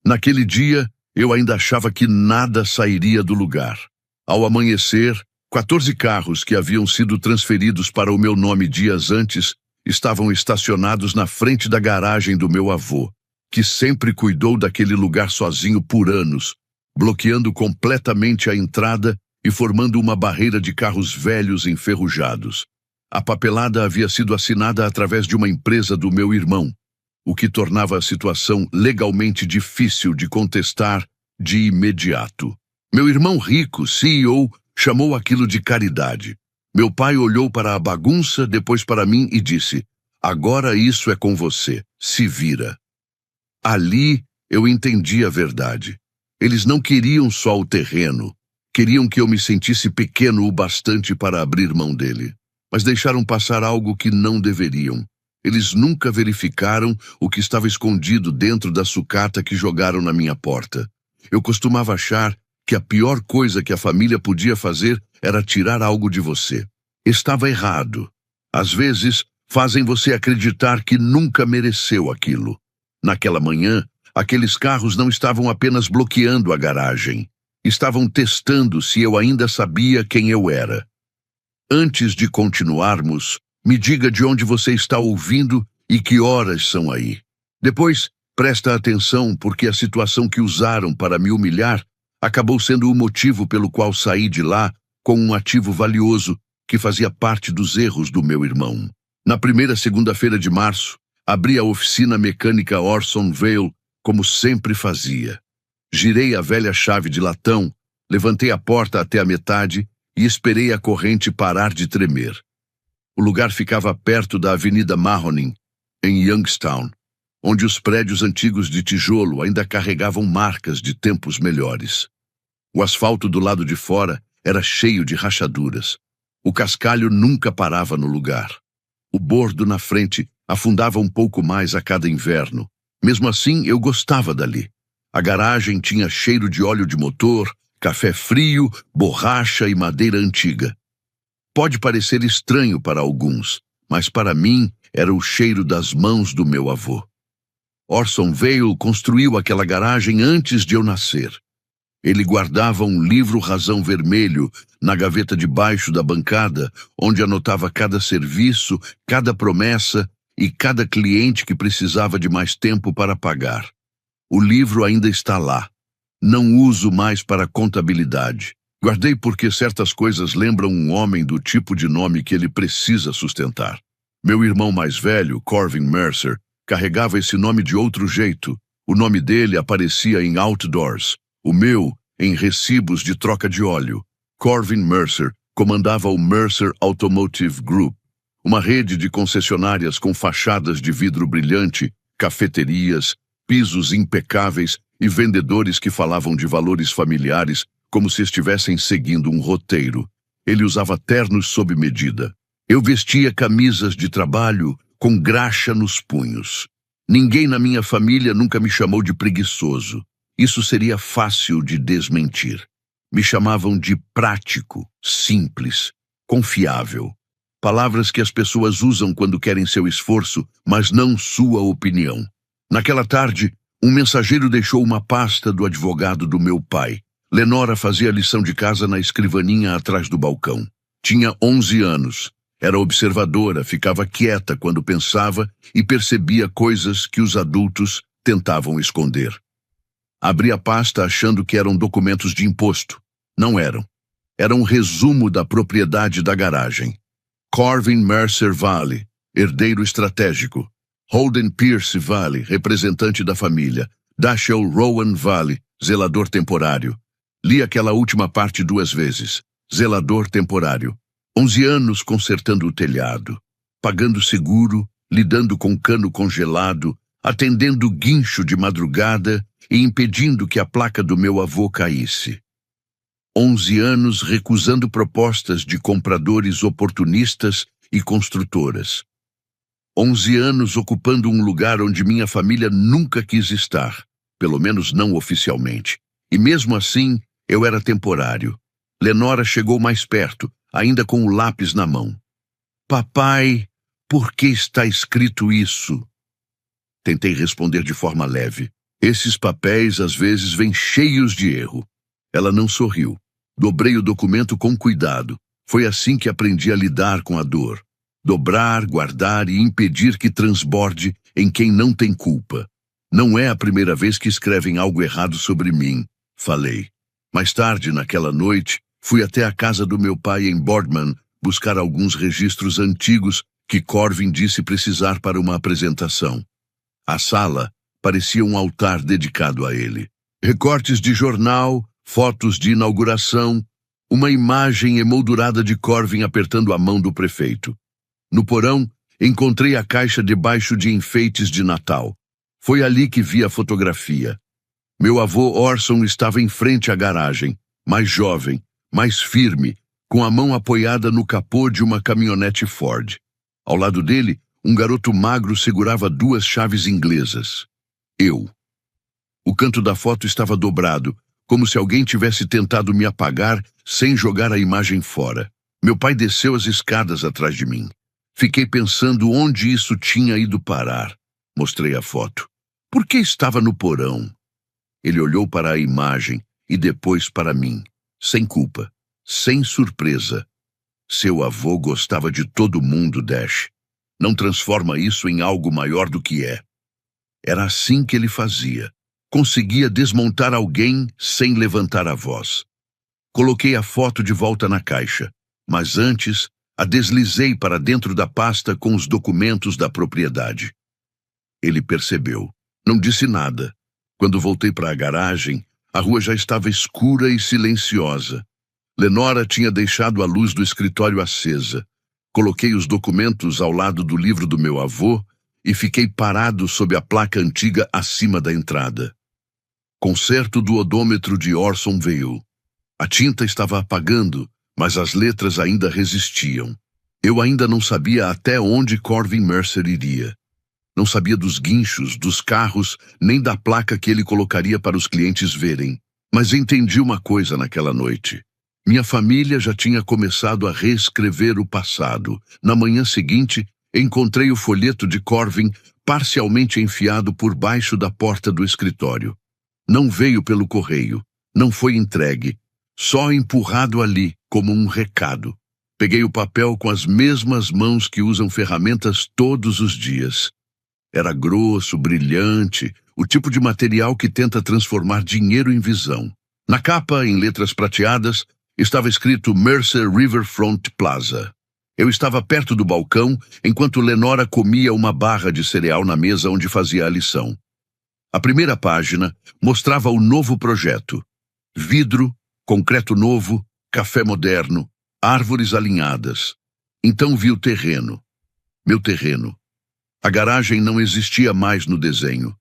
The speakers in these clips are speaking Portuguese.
Naquele dia, eu ainda achava que nada sairia do lugar. Ao amanhecer, 14 carros que haviam sido transferidos para o meu nome dias antes estavam estacionados na frente da garagem do meu avô, que sempre cuidou daquele lugar sozinho por anos, bloqueando completamente a entrada e formando uma barreira de carros velhos enferrujados. A papelada havia sido assinada através de uma empresa do meu irmão, o que tornava a situação legalmente difícil de contestar de imediato. Meu irmão rico, CEO, chamou aquilo de caridade. Meu pai olhou para a bagunça, depois para mim e disse: "Agora isso é com você, se vira." Ali eu entendi a verdade. Eles não queriam só o terreno, queriam que eu me sentisse pequeno o bastante para abrir mão dele. Mas deixaram passar algo que não deveriam. Eles nunca verificaram o que estava escondido dentro da sucata que jogaram na minha porta. Eu costumava achar que a pior coisa que a família podia fazer era tirar algo de você. Estava errado. Às vezes, fazem você acreditar que nunca mereceu aquilo. Naquela manhã, aqueles carros não estavam apenas bloqueando a garagem. Estavam testando se eu ainda sabia quem eu era. Antes de continuarmos, me diga de onde você está ouvindo e que horas são aí. Depois, presta atenção porque a situação que usaram para me humilhar acabou sendo o motivo pelo qual saí de lá com um ativo valioso que fazia parte dos erros do meu irmão. Na primeira segunda-feira de março, abri a oficina mecânica Orson Vale como sempre fazia. Girei a velha chave de latão, levantei a porta até a metade e esperei a corrente parar de tremer. O lugar ficava perto da Avenida Mahoning, em Youngstown, onde os prédios antigos de tijolo ainda carregavam marcas de tempos melhores. O asfalto do lado de fora era cheio de rachaduras. O cascalho nunca parava no lugar. O bordo na frente afundava um pouco mais a cada inverno. Mesmo assim, eu gostava dali. A garagem tinha cheiro de óleo de motor, café frio, borracha e madeira antiga. Pode parecer estranho para alguns, mas para mim era o cheiro das mãos do meu avô. Orson Vale construiu aquela garagem antes de eu nascer. Ele guardava um livro rasão vermelho na gaveta debaixo da bancada, onde anotava cada serviço, cada promessa e cada cliente que precisava de mais tempo para pagar. O livro ainda está lá. Não uso mais para contabilidade. Guardei porque certas coisas lembram um homem do tipo de nome que ele precisa sustentar. Meu irmão mais velho, Corvin Mercer, carregava esse nome de outro jeito. O nome dele aparecia em outdoors. O meu, em recibos de troca de óleo. Corvin Mercer comandava o Mercer Automotive Group, uma rede de concessionárias com fachadas de vidro brilhante, cafeterias, pisos impecáveis e vendedores que falavam de valores familiares como se estivessem seguindo um roteiro. Ele usava ternos sob medida. Eu vestia camisas de trabalho com graxa nos punhos. Ninguém na minha família nunca me chamou de preguiçoso. Isso seria fácil de desmentir. Me chamavam de prático, simples, confiável. Palavras que as pessoas usam quando querem seu esforço, mas não sua opinião. Naquela tarde, um mensageiro deixou uma pasta do advogado do meu pai. Lenora fazia a lição de casa na escrivaninha atrás do balcão. Tinha 11 anos. Era observadora, ficava quieta quando pensava e percebia coisas que os adultos tentavam esconder. Abri a pasta achando que eram documentos de imposto. Não eram. Era um resumo da propriedade da garagem. Corvin Mercer Vale, herdeiro estratégico. Holden Pierce Vale, representante da família. Dashiell Rowan Vale, zelador temporário. Li aquela última parte 2 vezes. Zelador temporário. 11 anos consertando o telhado, pagando seguro, lidando com cano congelado, atendendo guincho de madrugada e impedindo que a placa do meu avô caísse. 11 anos recusando propostas de compradores oportunistas e construtoras. 11 anos ocupando um lugar onde minha família nunca quis estar, pelo menos não oficialmente. E mesmo assim, eu era temporário. Lenora chegou mais perto, ainda com o lápis na mão. Papai, por que está escrito isso? Tentei responder de forma leve. Esses papéis às vezes vêm cheios de erro. Ela não sorriu. Dobrei o documento com cuidado. Foi assim que aprendi a lidar com a dor. Dobrar, guardar e impedir que transborde em quem não tem culpa. Não é a primeira vez que escrevem algo errado sobre mim, falei. Mais tarde, naquela noite, fui até a casa do meu pai em Boardman buscar alguns registros antigos que Corvin disse precisar para uma apresentação. A sala parecia um altar dedicado a ele. Recortes de jornal, fotos de inauguração, uma imagem emoldurada de Corvin apertando a mão do prefeito. No porão, encontrei a caixa debaixo de enfeites de Natal. Foi ali que vi a fotografia. Meu avô Orson estava em frente à garagem, mais jovem, mais firme, com a mão apoiada no capô de uma caminhonete Ford. Ao lado dele, um garoto magro segurava 2 chaves inglesas. Eu. O canto da foto estava dobrado, como se alguém tivesse tentado me apagar sem jogar a imagem fora. Meu pai desceu as escadas atrás de mim. Fiquei pensando onde isso tinha ido parar. Mostrei a foto. Por que estava no porão? Ele olhou para a imagem e depois para mim, sem culpa, sem surpresa. Seu avô gostava de todo mundo, Dash. Não transforma isso em algo maior do que é. Era assim que ele fazia. Conseguia desmontar alguém sem levantar a voz. Coloquei a foto de volta na caixa, mas antes a deslizei para dentro da pasta com os documentos da propriedade. Ele percebeu. Não disse nada. Quando voltei para a garagem, a rua já estava escura e silenciosa. Lenora tinha deixado a luz do escritório acesa. Coloquei os documentos ao lado do livro do meu avô e fiquei parado sob a placa antiga acima da entrada. Concerto do odômetro de Orson Vale. A tinta estava apagando, mas as letras ainda resistiam. Eu ainda não sabia até onde Corvin Mercer iria. Não sabia dos guinchos, dos carros, nem da placa que ele colocaria para os clientes verem. Mas entendi uma coisa naquela noite. Minha família já tinha começado a reescrever o passado. Na manhã seguinte, encontrei o folheto de Corvin parcialmente enfiado por baixo da porta do escritório. Não veio pelo correio, não foi entregue, só empurrado ali como um recado. Peguei o papel com as mesmas mãos que usam ferramentas todos os dias. Era grosso, brilhante, o tipo de material que tenta transformar dinheiro em visão. Na capa, em letras prateadas, estava escrito Mercer Riverfront Plaza. Eu estava perto do balcão enquanto Lenora comia uma barra de cereal na mesa onde fazia a lição. A primeira página mostrava o novo projeto. Vidro, concreto novo, café moderno, árvores alinhadas. Então vi o terreno. Meu terreno. A garagem não existia mais no desenho.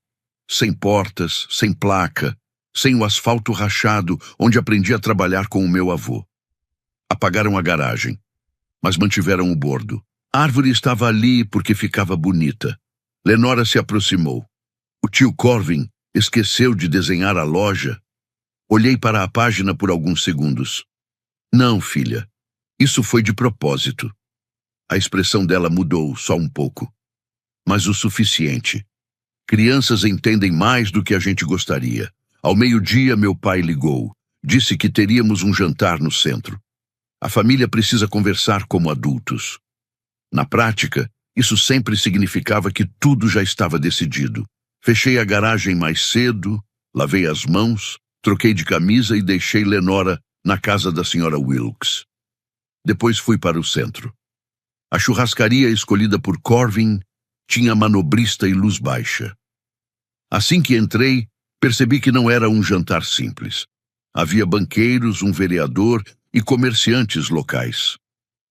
Sem portas, sem placa, sem o asfalto rachado onde aprendi a trabalhar com o meu avô. Apagaram a garagem, mas mantiveram o bordo. A árvore estava ali porque ficava bonita. Lenora se aproximou. O tio Corvin esqueceu de desenhar a loja. Olhei para a página por alguns segundos. Não, filha. Isso foi de propósito. A expressão dela mudou só um pouco. Mas o suficiente. Crianças entendem mais do que a gente gostaria. Ao meio-dia, meu pai ligou. Disse que teríamos um jantar no centro. A família precisa conversar como adultos. Na prática, isso sempre significava que tudo já estava decidido. Fechei a garagem mais cedo, lavei as mãos, troquei de camisa e deixei Lenora na casa da senhora Wilkes. Depois fui para o centro. A churrascaria escolhida por Corvin tinha manobrista e luz baixa. Assim que entrei, percebi que não era um jantar simples. Havia banqueiros, um vereador e comerciantes locais.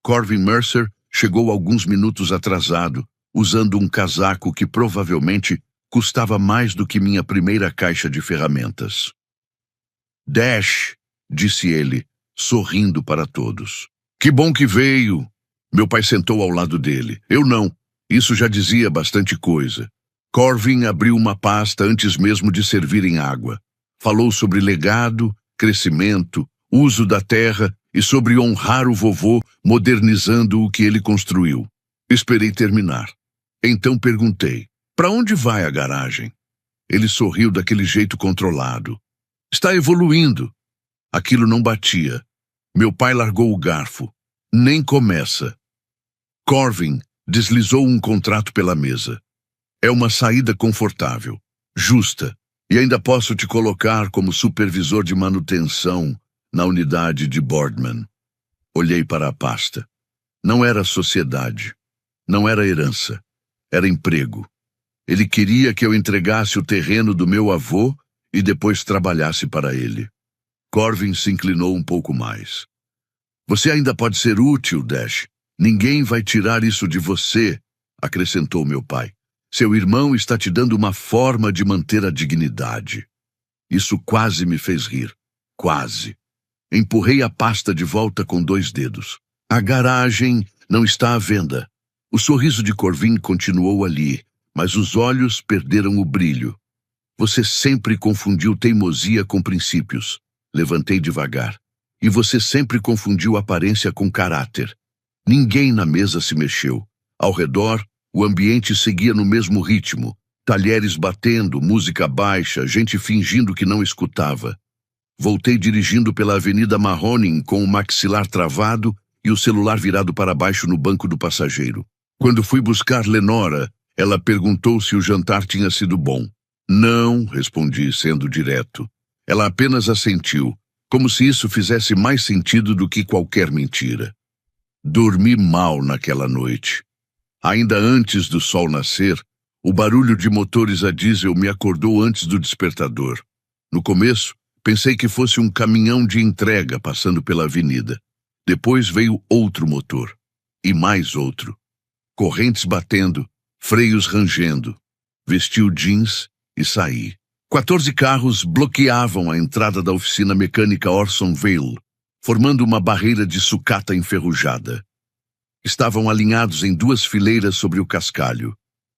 Corvin Mercer chegou alguns minutos atrasado, usando um casaco que provavelmente custava mais do que minha primeira caixa de ferramentas. Dash, disse ele, sorrindo para todos. Que bom que veio. Meu pai sentou ao lado dele. Eu não. Isso já dizia bastante coisa. Corvin abriu uma pasta antes mesmo de servirem água. Falou sobre legado, crescimento, uso da terra e sobre honrar o vovô modernizando o que ele construiu. Esperei terminar. Então perguntei, para onde vai a garagem? Ele sorriu daquele jeito controlado. Está evoluindo. Aquilo não batia. Meu pai largou o garfo. Nem começa. Corvin deslizou um contrato pela mesa. É uma saída confortável, justa, e ainda posso te colocar como supervisor de manutenção na unidade de Boardman. Olhei para a pasta. Não era sociedade. Não era herança. Era emprego. Ele queria que eu entregasse o terreno do meu avô e depois trabalhasse para ele. Corvin se inclinou um pouco mais. Você ainda pode ser útil, Dash. Ninguém vai tirar isso de você, acrescentou meu pai. Seu irmão está te dando uma forma de manter a dignidade. Isso quase me fez rir. Quase. Empurrei a pasta de volta com 2 dedos. A garagem não está à venda. O sorriso de Corvin continuou ali, mas os olhos perderam o brilho. Você sempre confundiu teimosia com princípios. Levantei devagar. E você sempre confundiu aparência com caráter. Ninguém na mesa se mexeu. Ao redor, o ambiente seguia no mesmo ritmo. Talheres batendo, música baixa, gente fingindo que não escutava. Voltei dirigindo pela Avenida Mahoning com o maxilar travado e o celular virado para baixo no banco do passageiro. Quando fui buscar Lenora, ela perguntou se o jantar tinha sido bom. Não, respondi, sendo direto. Ela apenas assentiu, como se isso fizesse mais sentido do que qualquer mentira. Dormi mal naquela noite. Ainda antes do sol nascer, o barulho de motores a diesel me acordou antes do despertador. No começo, pensei que fosse um caminhão de entrega passando pela avenida. Depois veio outro motor. E mais outro. Correntes batendo, freios rangendo. Vesti o jeans e saí. 14 carros bloqueavam a entrada da oficina mecânica Orson Vale, formando uma barreira de sucata enferrujada. Estavam alinhados em 2 fileiras sobre o cascalho.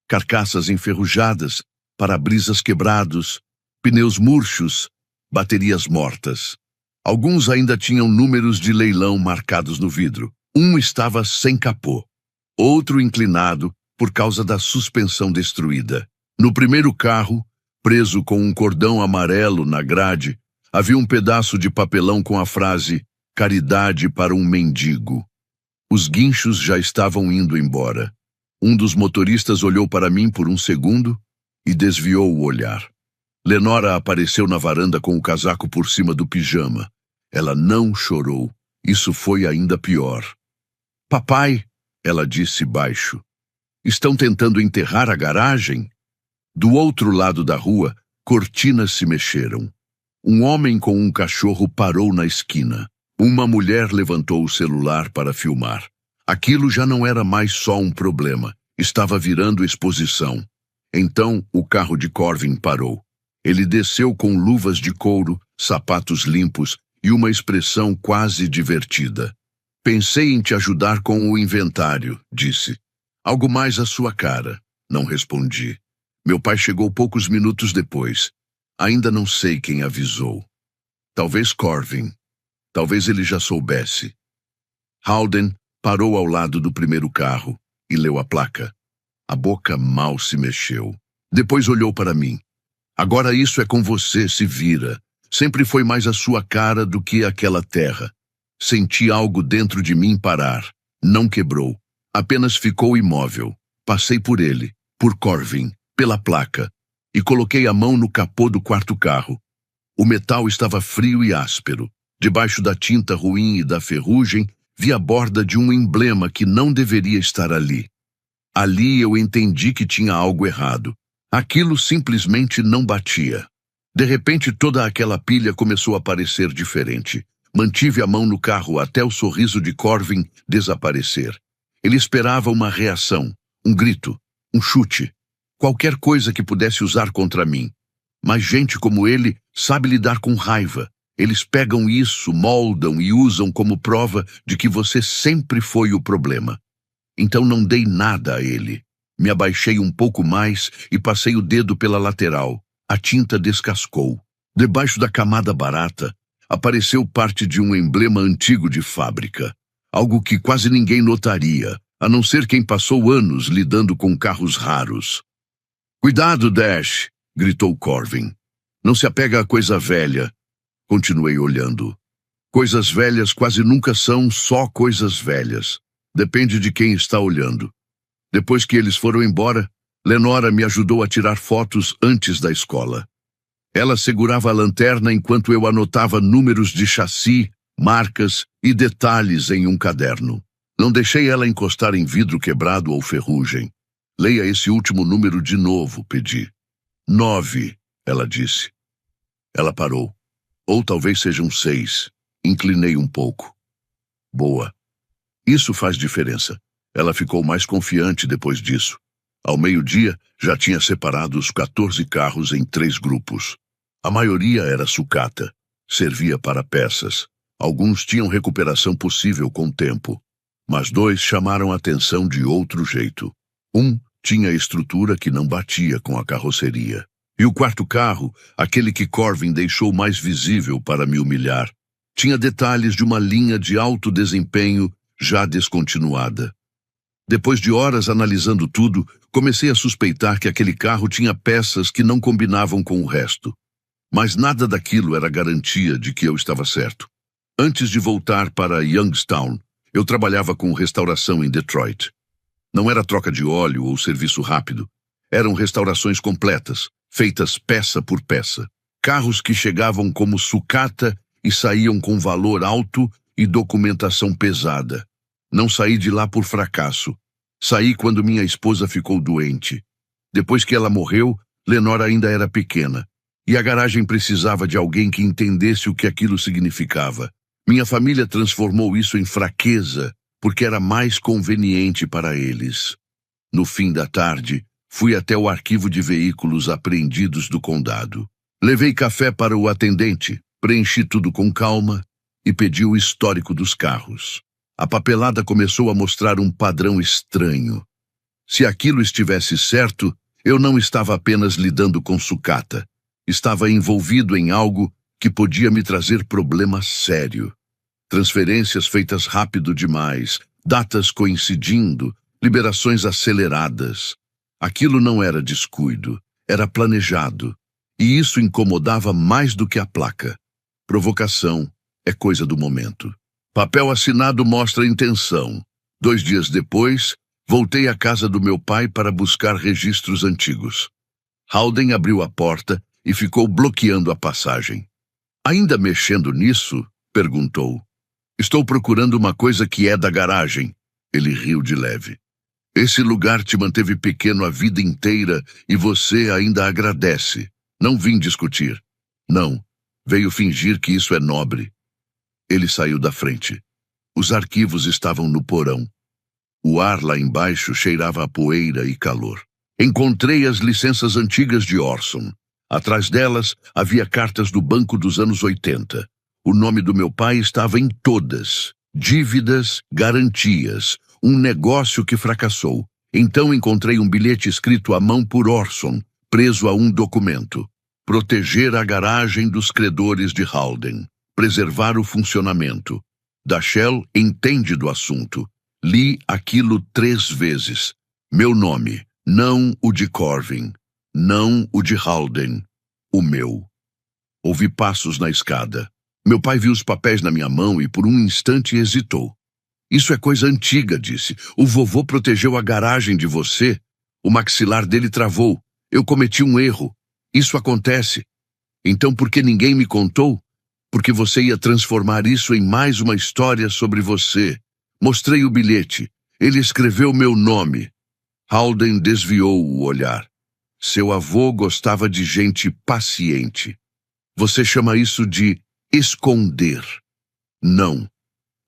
Carcaças enferrujadas, para-brisas quebrados, pneus murchos, baterias mortas. Alguns ainda tinham números de leilão marcados no vidro. Um estava sem capô, outro inclinado por causa da suspensão destruída. No primeiro carro, preso com um cordão amarelo na grade, havia um pedaço de papelão com a frase "Caridade para um mendigo". Os guinchos já estavam indo embora. Um dos motoristas olhou para mim por um segundo e desviou o olhar. Lenora apareceu na varanda com o casaco por cima do pijama. Ela não chorou. Isso foi ainda pior. Papai, ela disse baixo, estão tentando enterrar a garagem? Do outro lado da rua, cortinas se mexeram. Um homem com um cachorro parou na esquina. Uma mulher levantou o celular para filmar. Aquilo já não era mais só um problema. Estava virando exposição. Então, o carro de Corvin parou. Ele desceu com luvas de couro, sapatos limpos e uma expressão quase divertida. Pensei em te ajudar com o inventário, disse. Algo mais à sua cara. Não respondi. Meu pai chegou poucos minutos depois. Ainda não sei quem avisou. Talvez Corvin. Talvez ele já soubesse. Howden parou ao lado do primeiro carro e leu a placa. A boca mal se mexeu. Depois olhou para mim. Agora isso é com você, se vira. Sempre foi mais a sua cara do que aquela terra. Senti algo dentro de mim parar. Não quebrou. Apenas ficou imóvel. Passei por ele, por Corvin, pela placa, e coloquei a mão no capô do quarto carro. O metal estava frio e áspero. Debaixo da tinta ruim e da ferrugem, vi a borda de um emblema que não deveria estar ali. Ali eu entendi que tinha algo errado. Aquilo simplesmente não batia. De repente, toda aquela pilha começou a parecer diferente. Mantive a mão no carro até o sorriso de Corvin desaparecer. Ele esperava uma reação, um grito, um chute, qualquer coisa que pudesse usar contra mim. Mas gente como ele sabe lidar com raiva. Eles pegam isso, moldam e usam como prova de que você sempre foi o problema. Então não dei nada a ele. Me abaixei um pouco mais e passei o dedo pela lateral. A tinta descascou. Debaixo da camada barata, apareceu parte de um emblema antigo de fábrica. Algo que quase ninguém notaria, a não ser quem passou anos lidando com carros raros. Cuidado, Dash! gritou Corvin. Não se apega a coisa velha. Continuei olhando. Coisas velhas quase nunca são só coisas velhas. Depende de quem está olhando. Depois que eles foram embora, Lenora me ajudou a tirar fotos antes da escola. Ela segurava a lanterna enquanto eu anotava números de chassi, marcas e detalhes em um caderno. Não deixei ela encostar em vidro quebrado ou ferrugem. Leia esse último número de novo, pedi. 9, ela disse. Ela parou. Ou talvez sejam 6. Inclinei um pouco. Boa. Isso faz diferença. Ela ficou mais confiante depois disso. Ao meio-dia, já tinha separado os 14 carros em 3 grupos. A maioria era sucata. Servia para peças. Alguns tinham recuperação possível com o tempo. Mas 2 chamaram a atenção de outro jeito. Um tinha estrutura que não batia com a carroceria. E o 4º carro, aquele que Corvin deixou mais visível para me humilhar, tinha detalhes de uma linha de alto desempenho já descontinuada. Depois de horas analisando tudo, comecei a suspeitar que aquele carro tinha peças que não combinavam com o resto. Mas nada daquilo era garantia de que eu estava certo. Antes de voltar para Youngstown, eu trabalhava com restauração em Detroit. Não era troca de óleo ou serviço rápido. Eram restaurações completas, feitas peça por peça. Carros que chegavam como sucata e saíam com valor alto e documentação pesada. Não saí de lá por fracasso. Saí quando minha esposa ficou doente. Depois que ela morreu, Lenora ainda era pequena. E a garagem precisava de alguém que entendesse o que aquilo significava. Minha família transformou isso em fraqueza, porque era mais conveniente para eles. No fim da tarde, fui até o arquivo de veículos apreendidos do condado. Levei café para o atendente, preenchi tudo com calma e pedi o histórico dos carros. A papelada começou a mostrar um padrão estranho. Se aquilo estivesse certo, eu não estava apenas lidando com sucata. Estava envolvido em algo que podia me trazer problema sério. Transferências feitas rápido demais, datas coincidindo, liberações aceleradas. Aquilo não era descuido, era planejado. E isso incomodava mais do que a placa. Provocação é coisa do momento. Papel assinado mostra intenção. 2 dias depois, voltei à casa do meu pai para buscar registros antigos. Halden abriu a porta e ficou bloqueando a passagem. Ainda mexendo nisso? Perguntou. Estou procurando uma coisa que é da garagem. Ele riu de leve. Esse lugar te manteve pequeno a vida inteira e você ainda agradece. Não vim discutir. Não. Veio fingir que isso é nobre. Ele saiu da frente. Os arquivos estavam no porão. O ar lá embaixo cheirava a poeira e calor. Encontrei as licenças antigas de Orson. Atrás delas havia cartas do banco dos anos 80. O nome do meu pai estava em todas. Dívidas, garantias, um negócio que fracassou. Então encontrei um bilhete escrito à mão por Orson, preso a um documento. Proteger a garagem dos credores de Halden. Preservar o funcionamento. Dachel entende do assunto. Li aquilo 3 vezes. Meu nome, não o de Corvin. Não o de Halden, o meu. Ouvi passos na escada. Meu pai viu os papéis na minha mão e por um instante hesitou. Isso é coisa antiga, disse. O vovô protegeu a garagem de você. O maxilar dele travou. Eu cometi um erro. Isso acontece. Então por que ninguém me contou? Porque você ia transformar isso em mais uma história sobre você. Mostrei o bilhete. Ele escreveu meu nome. Halden desviou o olhar. Seu avô gostava de gente paciente. Você chama isso de esconder. Não,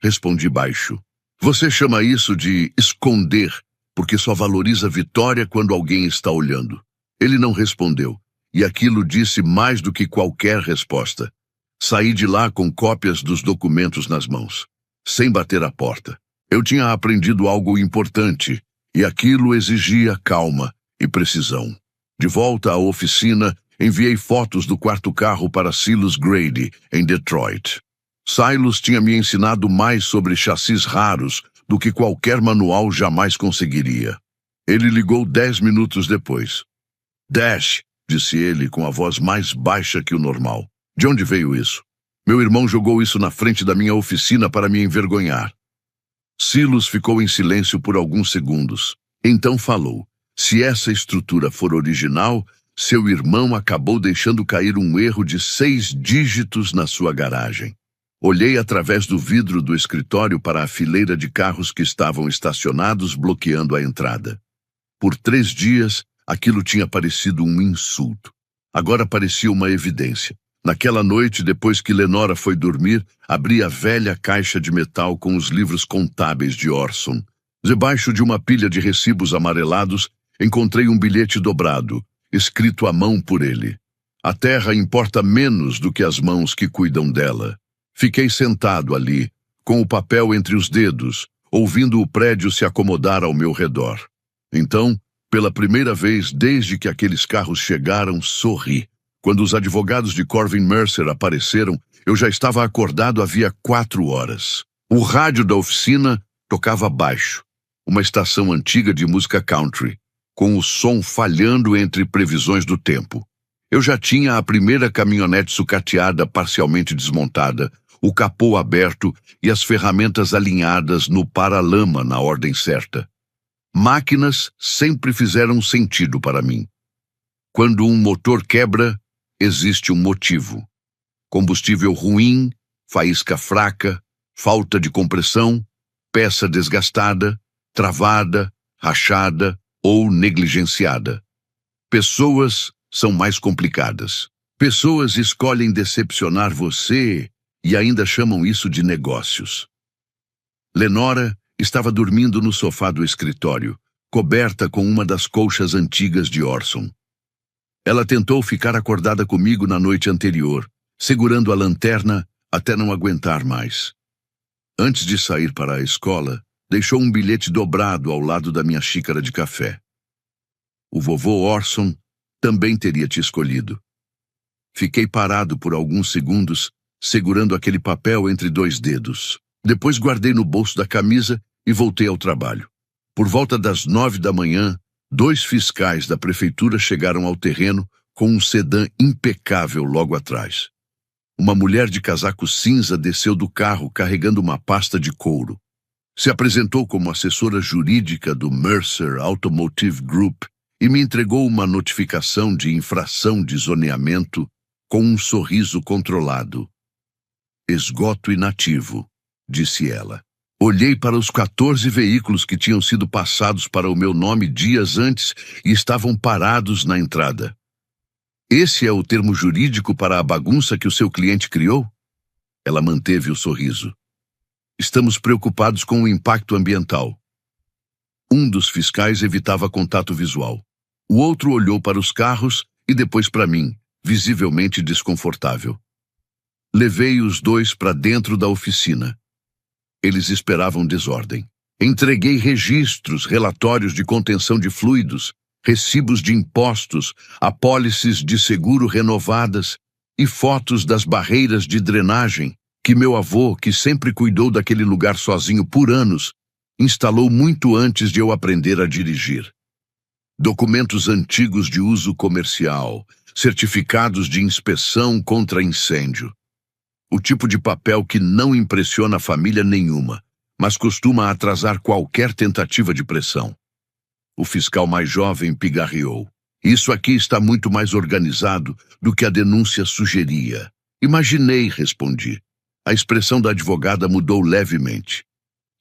respondi baixo. Você chama isso de esconder, porque só valoriza a vitória quando alguém está olhando. Ele não respondeu, e aquilo disse mais do que qualquer resposta. Saí de lá com cópias dos documentos nas mãos, sem bater a porta. Eu tinha aprendido algo importante, e aquilo exigia calma e precisão. De volta à oficina, enviei fotos do 4º carro para Silas Grady, em Detroit. Silas tinha me ensinado mais sobre chassis raros do que qualquer manual jamais conseguiria. Ele ligou 10 minutos depois. Dash, disse ele com a voz mais baixa que o normal. De onde veio isso? Meu irmão jogou isso na frente da minha oficina para me envergonhar. Silas ficou em silêncio por alguns segundos. Então falou. Se essa estrutura for original, seu irmão acabou deixando cair um erro de 6 dígitos na sua garagem. Olhei através do vidro do escritório para a fileira de carros que estavam estacionados bloqueando a entrada. Por 3 dias, aquilo tinha parecido um insulto. Agora parecia uma evidência. Naquela noite, depois que Lenora foi dormir, abri a velha caixa de metal com os livros contábeis de Orson. Debaixo de uma pilha de recibos amarelados, encontrei um bilhete dobrado, escrito à mão por ele. A terra importa menos do que as mãos que cuidam dela. Fiquei sentado ali, com o papel entre os dedos, ouvindo o prédio se acomodar ao meu redor. Então, pela primeira vez desde que aqueles carros chegaram, sorri. Quando os advogados de Corvin Mercer apareceram, eu já estava acordado havia 4 horas. O rádio da oficina tocava baixo, uma estação antiga de música country, com o som falhando entre previsões do tempo. Eu já tinha a primeira caminhonete sucateada parcialmente desmontada, o capô aberto e as ferramentas alinhadas no paralama na ordem certa. Máquinas sempre fizeram sentido para mim. Quando um motor quebra, existe um motivo. Combustível ruim, faísca fraca, falta de compressão, peça desgastada, travada, rachada ou negligenciada. Pessoas são mais complicadas. Pessoas escolhem decepcionar você e ainda chamam isso de negócios. Lenora estava dormindo no sofá do escritório, coberta com uma das colchas antigas de Orson. Ela tentou ficar acordada comigo na noite anterior, segurando a lanterna até não aguentar mais. Antes de sair para a escola, deixou um bilhete dobrado ao lado da minha xícara de café. O vovô Orson também teria te escolhido. Fiquei parado por alguns segundos, segurando aquele papel entre 2 dedos. Depois guardei no bolso da camisa e voltei ao trabalho. Por volta das 9 da manhã, 2 fiscais da prefeitura chegaram ao terreno com um sedã impecável logo atrás. Uma mulher de casaco cinza desceu do carro carregando uma pasta de couro. Se apresentou como assessora jurídica do Mercer Automotive Group e me entregou uma notificação de infração de zoneamento com um sorriso controlado. Esgoto inativo, disse ela. Olhei para os 14 veículos que tinham sido passados para o meu nome dias antes e estavam parados na entrada. Esse é o termo jurídico para a bagunça que o seu cliente criou? Ela manteve o sorriso. Estamos preocupados com o impacto ambiental. Um dos fiscais evitava contato visual. O outro olhou para os carros e depois para mim, visivelmente desconfortável. Levei os 2 para dentro da oficina. Eles esperavam desordem. Entreguei registros, relatórios de contenção de fluidos, recibos de impostos, apólices de seguro renovadas e fotos das barreiras de drenagem que meu avô, que sempre cuidou daquele lugar sozinho por anos, instalou muito antes de eu aprender a dirigir. Documentos antigos de uso comercial, certificados de inspeção contra incêndio. O tipo de papel que não impressiona família nenhuma, mas costuma atrasar qualquer tentativa de pressão. O fiscal mais jovem pigarreou. Isso aqui está muito mais organizado do que a denúncia sugeria. Imaginei, respondi. A expressão da advogada mudou levemente.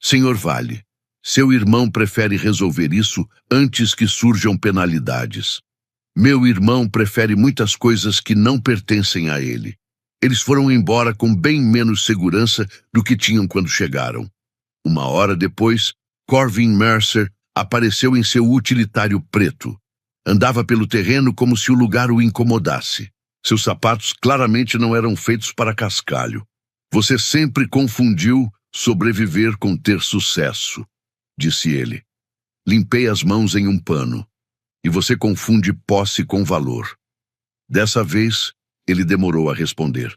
Senhor Vale, seu irmão prefere resolver isso antes que surjam penalidades. Meu irmão prefere muitas coisas que não pertencem a ele. Eles foram embora com bem menos segurança do que tinham quando chegaram. 1 hora depois, Corvin Mercer apareceu em seu utilitário preto. Andava pelo terreno como se o lugar o incomodasse. Seus sapatos claramente não eram feitos para cascalho. Você sempre confundiu sobreviver com ter sucesso, disse ele. Limpei as mãos em um pano. E você confunde posse com valor. Dessa vez, ele demorou a responder.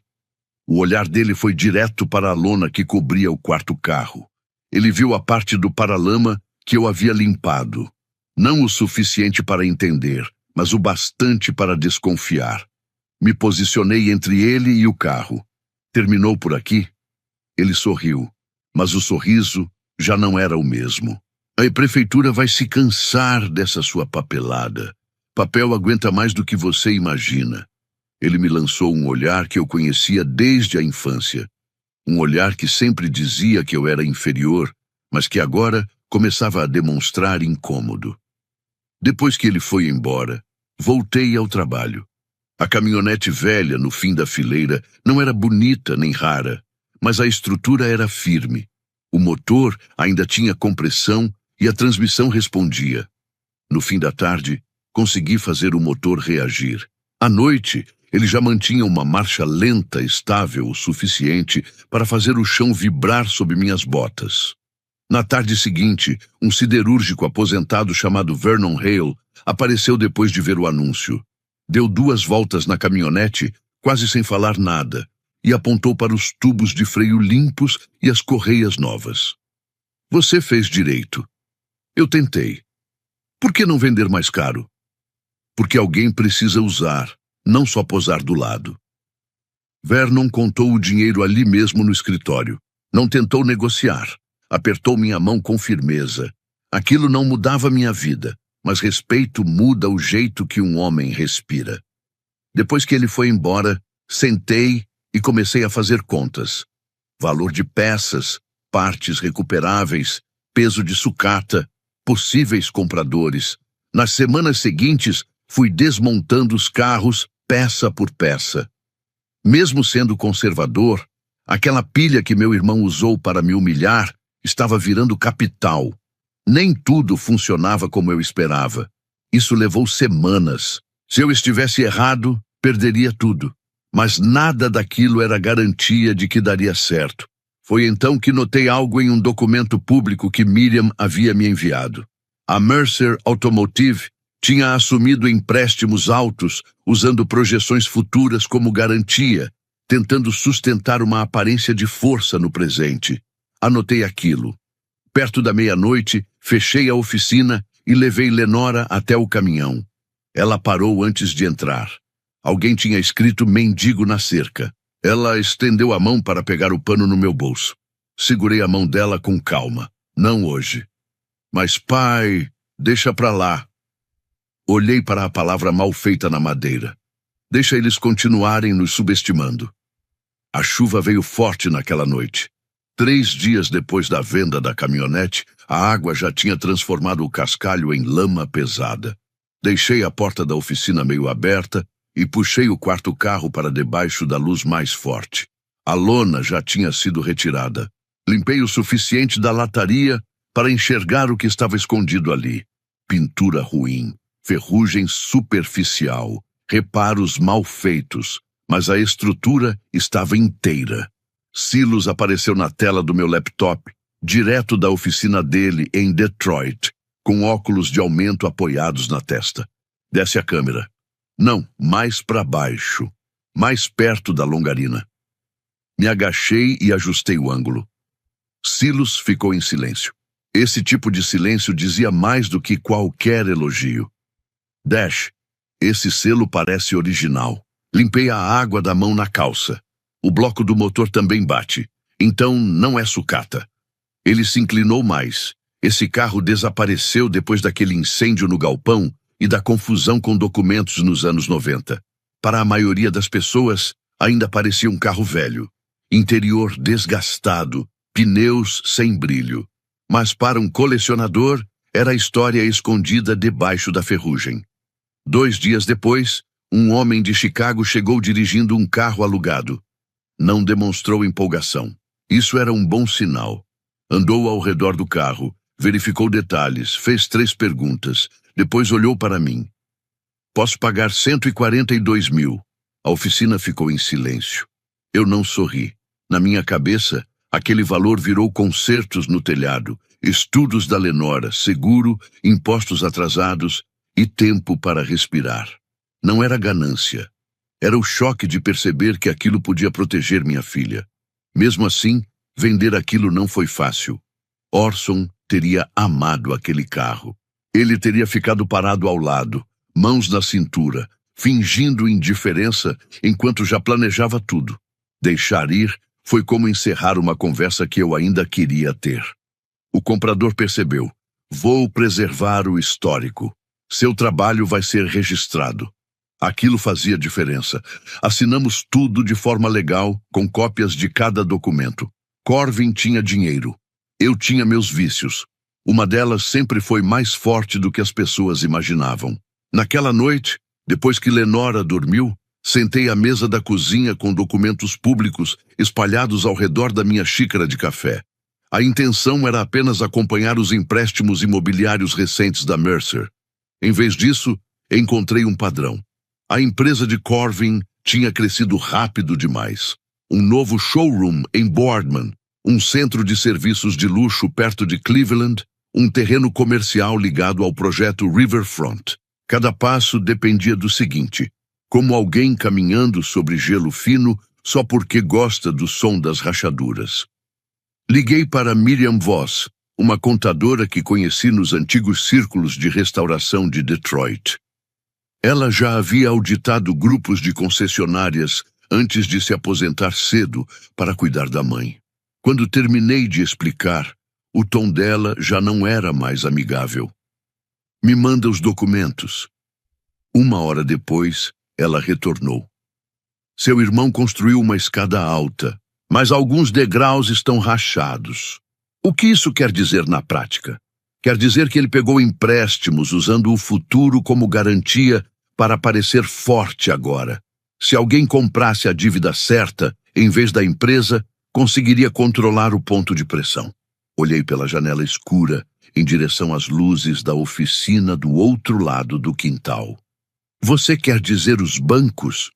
O olhar dele foi direto para a lona que cobria o quarto carro. Ele viu a parte do paralama que eu havia limpado. Não o suficiente para entender, mas o bastante para desconfiar. Me posicionei entre ele e o carro. Terminou por aqui? Ele sorriu, mas o sorriso já não era o mesmo. A prefeitura vai se cansar dessa sua papelada. Papel aguenta mais do que você imagina. Ele me lançou um olhar que eu conhecia desde a infância. Um olhar que sempre dizia que eu era inferior, mas que agora começava a demonstrar incômodo. Depois que ele foi embora, voltei ao trabalho. A caminhonete velha no fim da fileira não era bonita nem rara, mas a estrutura era firme. O motor ainda tinha compressão e a transmissão respondia. No fim da tarde, consegui fazer o motor reagir. À noite, ele já mantinha uma marcha lenta, estável o suficiente para fazer o chão vibrar sob minhas botas. Na tarde seguinte, um siderúrgico aposentado chamado Vernon Hale apareceu depois de ver o anúncio. Deu 2 voltas na caminhonete, quase sem falar nada, e apontou para os tubos de freio limpos e as correias novas. Você fez direito. Eu tentei. Por que não vender mais caro? Porque alguém precisa usar, não só posar do lado. Vernon contou o dinheiro ali mesmo no escritório. Não tentou negociar. Apertou minha mão com firmeza. Aquilo não mudava minha vida, mas respeito muda o jeito que um homem respira. Depois que ele foi embora, sentei e comecei a fazer contas. Valor de peças, partes recuperáveis, peso de sucata, possíveis compradores. Nas semanas seguintes, fui desmontando os carros peça por peça. Mesmo sendo conservador, aquela pilha que meu irmão usou para me humilhar estava virando capital. Nem tudo funcionava como eu esperava. Isso levou semanas. Se eu estivesse errado, perderia tudo. Mas nada daquilo era garantia de que daria certo. Foi então que notei algo em um documento público que Miriam havia me enviado. A Mercer Automotive tinha assumido empréstimos altos, usando projeções futuras como garantia, tentando sustentar uma aparência de força no presente. Anotei aquilo. Perto da meia-noite, fechei a oficina e levei Lenora até o caminhão. Ela parou antes de entrar. Alguém tinha escrito mendigo na cerca. Ela estendeu a mão para pegar o pano no meu bolso. Segurei a mão dela com calma. Não hoje. Mas, pai, deixa pra lá. Olhei para a palavra mal feita na madeira. Deixa eles continuarem nos subestimando. A chuva veio forte naquela noite. 3 dias depois da venda da caminhonete, a água já tinha transformado o cascalho em lama pesada. Deixei a porta da oficina meio aberta e puxei o quarto carro para debaixo da luz mais forte. A lona já tinha sido retirada. Limpei o suficiente da lataria para enxergar o que estava escondido ali. Pintura ruim, ferrugem superficial, reparos mal feitos, mas a estrutura estava inteira. Silos apareceu na tela do meu laptop, direto da oficina dele em Detroit, com óculos de aumento apoiados na testa. Desce a câmera. Não, mais para baixo, mais perto da longarina. Me agachei e ajustei o ângulo. Silos ficou em silêncio. Esse tipo de silêncio dizia mais do que qualquer elogio. Dash, esse selo parece original. Limpei a água da mão na calça. O bloco do motor também bate. Então não é sucata. Ele se inclinou mais. Esse carro desapareceu depois daquele incêndio no galpão e da confusão com documentos nos anos 90. Para a maioria das pessoas, ainda parecia um carro velho. Interior desgastado, pneus sem brilho. Mas para um colecionador, era a história escondida debaixo da ferrugem. 2 dias depois, um homem de Chicago chegou dirigindo um carro alugado. Não demonstrou empolgação. Isso era um bom sinal. Andou ao redor do carro, verificou detalhes, fez 3 perguntas, depois olhou para mim. Posso pagar 142 mil. A oficina ficou em silêncio. Eu não sorri. Na minha cabeça, aquele valor virou concertos no telhado, estudos da Lenora, seguro, impostos atrasados e tempo para respirar. Não era ganância. Era o choque de perceber que aquilo podia proteger minha filha. Mesmo assim, vender aquilo não foi fácil. Orson teria amado aquele carro. Ele teria ficado parado ao lado, mãos na cintura, fingindo indiferença enquanto já planejava tudo. Deixar ir foi como encerrar uma conversa que eu ainda queria ter. O comprador percebeu. Vou preservar o histórico. Seu trabalho vai ser registrado. Aquilo fazia diferença. Assinamos tudo de forma legal, com cópias de cada documento. Corvin tinha dinheiro. Eu tinha meus vícios. Uma delas sempre foi mais forte do que as pessoas imaginavam. Naquela noite, depois que Lenora dormiu, sentei à mesa da cozinha com documentos públicos espalhados ao redor da minha xícara de café. A intenção era apenas acompanhar os empréstimos imobiliários recentes da Mercer. Em vez disso, encontrei um padrão. A empresa de Corvin tinha crescido rápido demais. Um novo showroom em Boardman, um centro de serviços de luxo perto de Cleveland, um terreno comercial ligado ao projeto Riverfront. Cada passo dependia do seguinte: como alguém caminhando sobre gelo fino só porque gosta do som das rachaduras. Liguei para Miriam Voss, uma contadora que conheci nos antigos círculos de restauração de Detroit. Ela já havia auditado grupos de concessionárias antes de se aposentar cedo para cuidar da mãe. Quando terminei de explicar, o tom dela já não era mais amigável. Me manda os documentos. 1 hora depois, ela retornou. Seu irmão construiu uma escada alta, mas alguns degraus estão rachados. O que isso quer dizer na prática? Quer dizer que ele pegou empréstimos usando o futuro como garantia para parecer forte agora. Se alguém comprasse a dívida certa, em vez da empresa, conseguiria controlar o ponto de pressão. Olhei pela janela escura, em direção às luzes da oficina do outro lado do quintal. Você quer dizer os bancos?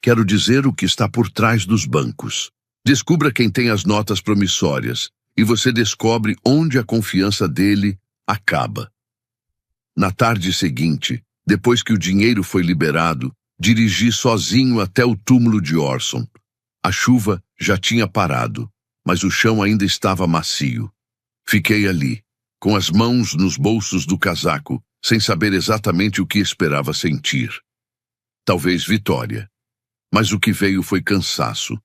Quero dizer o que está por trás dos bancos. Descubra quem tem as notas promissórias, e você descobre onde a confiança dele acaba. Na tarde seguinte, depois que o dinheiro foi liberado, dirigi sozinho até o túmulo de Orson. A chuva já tinha parado, mas o chão ainda estava macio. Fiquei ali, com as mãos nos bolsos do casaco, sem saber exatamente o que esperava sentir. Talvez vitória. Mas o que veio foi cansaço.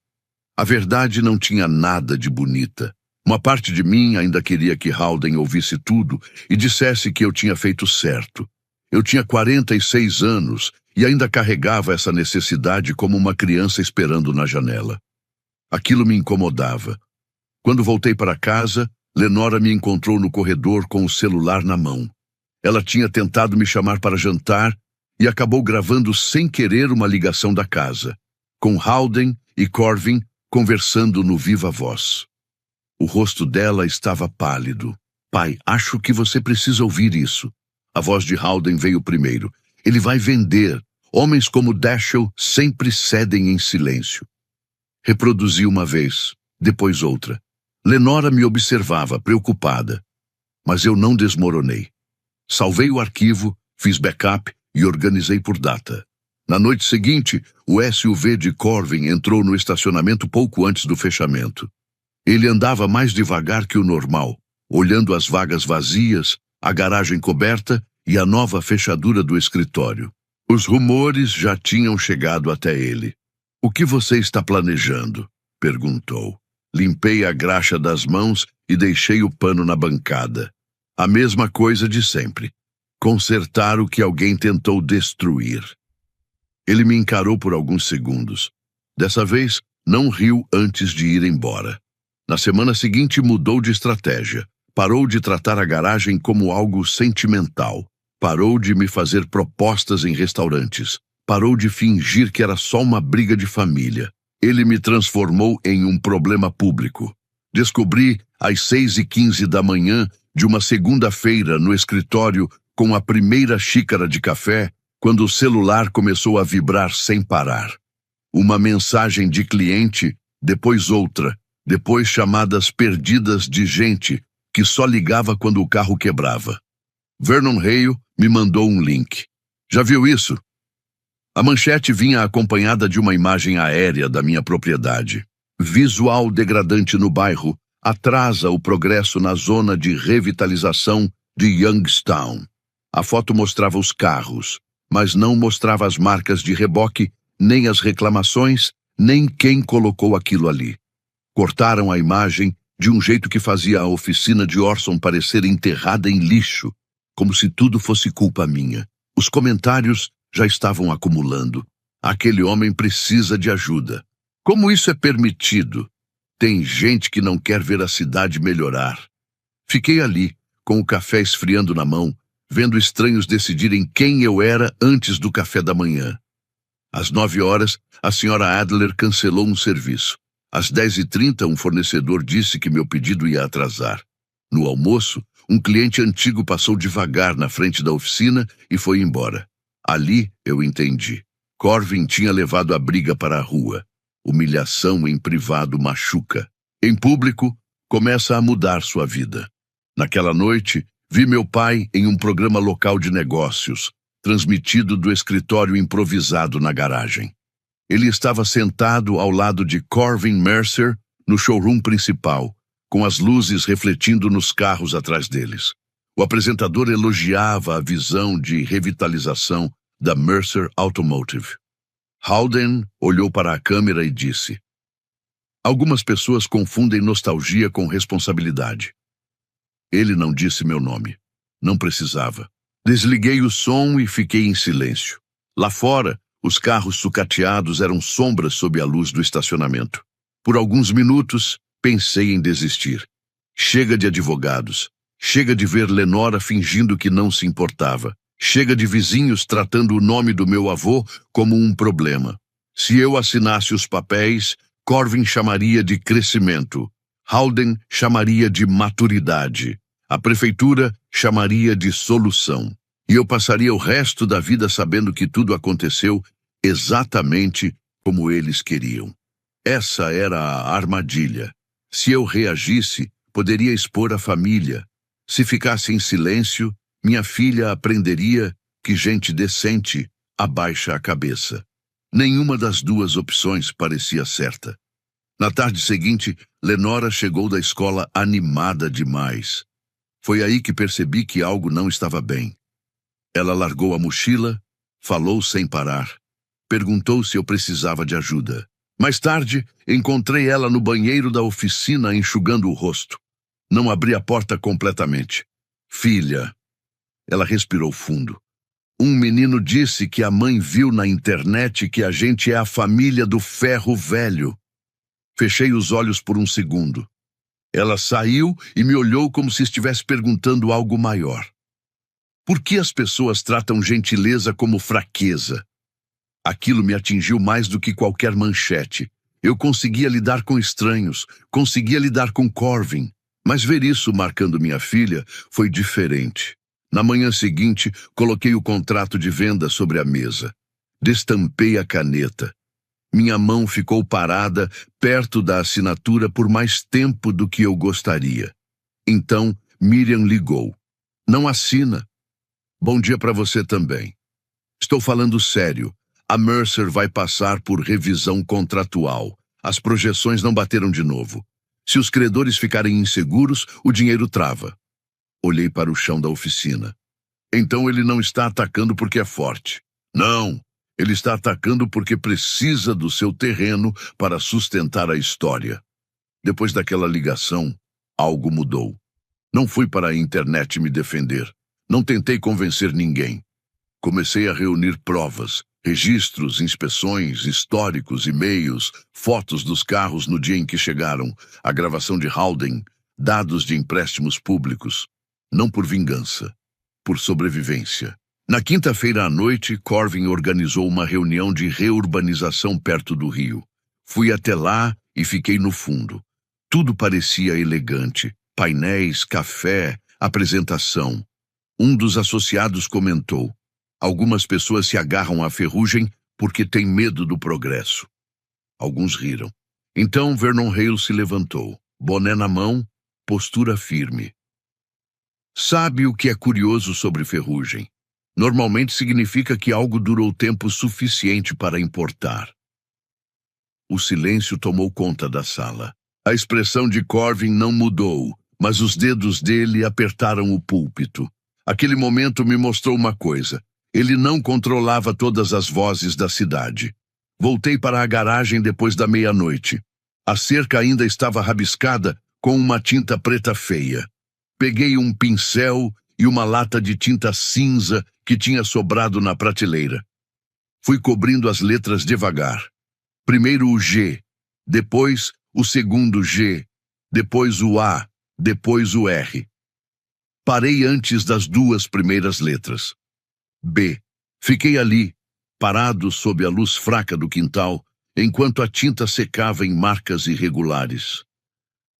A verdade não tinha nada de bonita. Uma parte de mim ainda queria que Howden ouvisse tudo e dissesse que eu tinha feito certo. Eu tinha 46 anos e ainda carregava essa necessidade como uma criança esperando na janela. Aquilo me incomodava. Quando voltei para casa, Lenora me encontrou no corredor com o celular na mão. Ela tinha tentado me chamar para jantar e acabou gravando sem querer uma ligação da casa, com Howden e Corvin conversando no viva voz. O rosto dela estava pálido. Pai, acho que você precisa ouvir isso. A voz de Howden veio primeiro. Ele vai vender. Homens como Dashiell sempre cedem em silêncio. Reproduzi uma vez, depois outra. Lenora me observava, preocupada. Mas eu não desmoronei. Salvei o arquivo, fiz backup e organizei por data. Na noite seguinte, o SUV de Corvin entrou no estacionamento pouco antes do fechamento. Ele andava mais devagar que o normal, olhando as vagas vazias, a garagem coberta e a nova fechadura do escritório. Os rumores já tinham chegado até ele. "O que você está planejando?" perguntou. Limpei a graxa das mãos e deixei o pano na bancada. A mesma coisa de sempre. Consertar o que alguém tentou destruir. Ele me encarou por alguns segundos. Dessa vez, não riu antes de ir embora. Na semana seguinte, mudou de estratégia. Parou de tratar a garagem como algo sentimental. Parou de me fazer propostas em restaurantes. Parou de fingir que era só uma briga de família. Ele me transformou em um problema público. Descobri às 6h15 da manhã de uma segunda-feira no escritório com a primeira xícara de café, quando o celular começou a vibrar sem parar. Uma mensagem de cliente, depois outra, depois chamadas perdidas de gente que só ligava quando o carro quebrava. Vernon Hale me mandou um link. Já viu isso? A manchete vinha acompanhada de uma imagem aérea da minha propriedade. Visual degradante no bairro atrasa o progresso na zona de revitalização de Youngstown. A foto mostrava os carros, mas não mostrava as marcas de reboque, nem as reclamações, nem quem colocou aquilo ali. Cortaram a imagem de um jeito que fazia a oficina de Orson parecer enterrada em lixo, como se tudo fosse culpa minha. Os comentários já estavam acumulando. Aquele homem precisa de ajuda. Como isso é permitido? Tem gente que não quer ver a cidade melhorar. Fiquei ali, com o café esfriando na mão, vendo estranhos decidirem quem eu era antes do café da manhã. Às 9 horas, a senhora Adler cancelou um serviço. Às 10h30, um fornecedor disse que meu pedido ia atrasar. No almoço, um cliente antigo passou devagar na frente da oficina e foi embora. Ali eu entendi. Corvin tinha levado a briga para a rua. Humilhação em privado machuca. Em público, começa a mudar sua vida. Naquela noite, vi meu pai em um programa local de negócios, transmitido do escritório improvisado na garagem. Ele estava sentado ao lado de Corvin Mercer no showroom principal, com as luzes refletindo nos carros atrás deles. O apresentador elogiava a visão de revitalização da Mercer Automotive. Howden olhou para a câmera e disse: "Algumas pessoas confundem nostalgia com responsabilidade." Ele não disse meu nome. Não precisava. Desliguei o som e fiquei em silêncio. Lá fora, os carros sucateados eram sombras sob a luz do estacionamento. Por alguns minutos, pensei em desistir. Chega de advogados. Chega de ver Lenora fingindo que não se importava. Chega de vizinhos tratando o nome do meu avô como um problema. Se eu assinasse os papéis, Corvin chamaria de crescimento. Howden chamaria de maturidade. A prefeitura chamaria de solução. E eu passaria o resto da vida sabendo que tudo aconteceu exatamente como eles queriam. Essa era a armadilha. Se eu reagisse, poderia expor a família. Se ficasse em silêncio, minha filha aprenderia que gente decente abaixa a cabeça. Nenhuma das duas opções parecia certa. Na tarde seguinte, Lenora chegou da escola animada demais. Foi aí que percebi que algo não estava bem. Ela largou a mochila, falou sem parar. Perguntou se eu precisava de ajuda. Mais tarde, encontrei ela no banheiro da oficina enxugando o rosto. Não abri a porta completamente. "Filha." Ela respirou fundo. "Um menino disse que a mãe viu na internet que a gente é a família do ferro velho." Fechei os olhos por um segundo. Ela saiu e me olhou como se estivesse perguntando algo maior. Por que as pessoas tratam gentileza como fraqueza? Aquilo me atingiu mais do que qualquer manchete. Eu conseguia lidar com estranhos, conseguia lidar com Corvin, mas ver isso marcando minha filha foi diferente. Na manhã seguinte, coloquei o contrato de venda sobre a mesa. Destampei a caneta. Minha mão ficou parada perto da assinatura por mais tempo do que eu gostaria. Então, Miriam ligou. "Não assina." "Bom dia para você também." "Estou falando sério. A Mercer vai passar por revisão contratual. As projeções não bateram de novo. Se os credores ficarem inseguros, o dinheiro trava." Olhei para o chão da oficina. "Então ele não está atacando porque é forte." "Não, ele está atacando porque precisa do seu terreno para sustentar a história." Depois daquela ligação, algo mudou. Não fui para a internet me defender. Não tentei convencer ninguém. Comecei a reunir provas, registros, inspeções, históricos, e-mails, fotos dos carros no dia em que chegaram, a gravação de Howden, dados de empréstimos públicos. Não por vingança, por sobrevivência. Na quinta-feira à noite, Corvin organizou uma reunião de reurbanização perto do rio. Fui até lá e fiquei no fundo. Tudo parecia elegante. Painéis, café, apresentação. Um dos associados comentou: "Algumas pessoas se agarram à ferrugem porque têm medo do progresso." Alguns riram. Então Vernon Hale se levantou, boné na mão, postura firme. "Sabe o que é curioso sobre ferrugem? Normalmente significa que algo durou tempo suficiente para importar." O silêncio tomou conta da sala. A expressão de Corvin não mudou, mas os dedos dele apertaram o púlpito. Aquele momento me mostrou uma coisa. Ele não controlava todas as vozes da cidade. Voltei para a garagem depois da meia-noite. A cerca ainda estava rabiscada com uma tinta preta feia. Peguei um pincel e uma lata de tinta cinza que tinha sobrado na prateleira. Fui cobrindo as letras devagar. Primeiro o G, depois o segundo G, depois o A, depois o R. Parei antes das duas primeiras letras. B. Fiquei ali, parado sob a luz fraca do quintal, enquanto a tinta secava em marcas irregulares.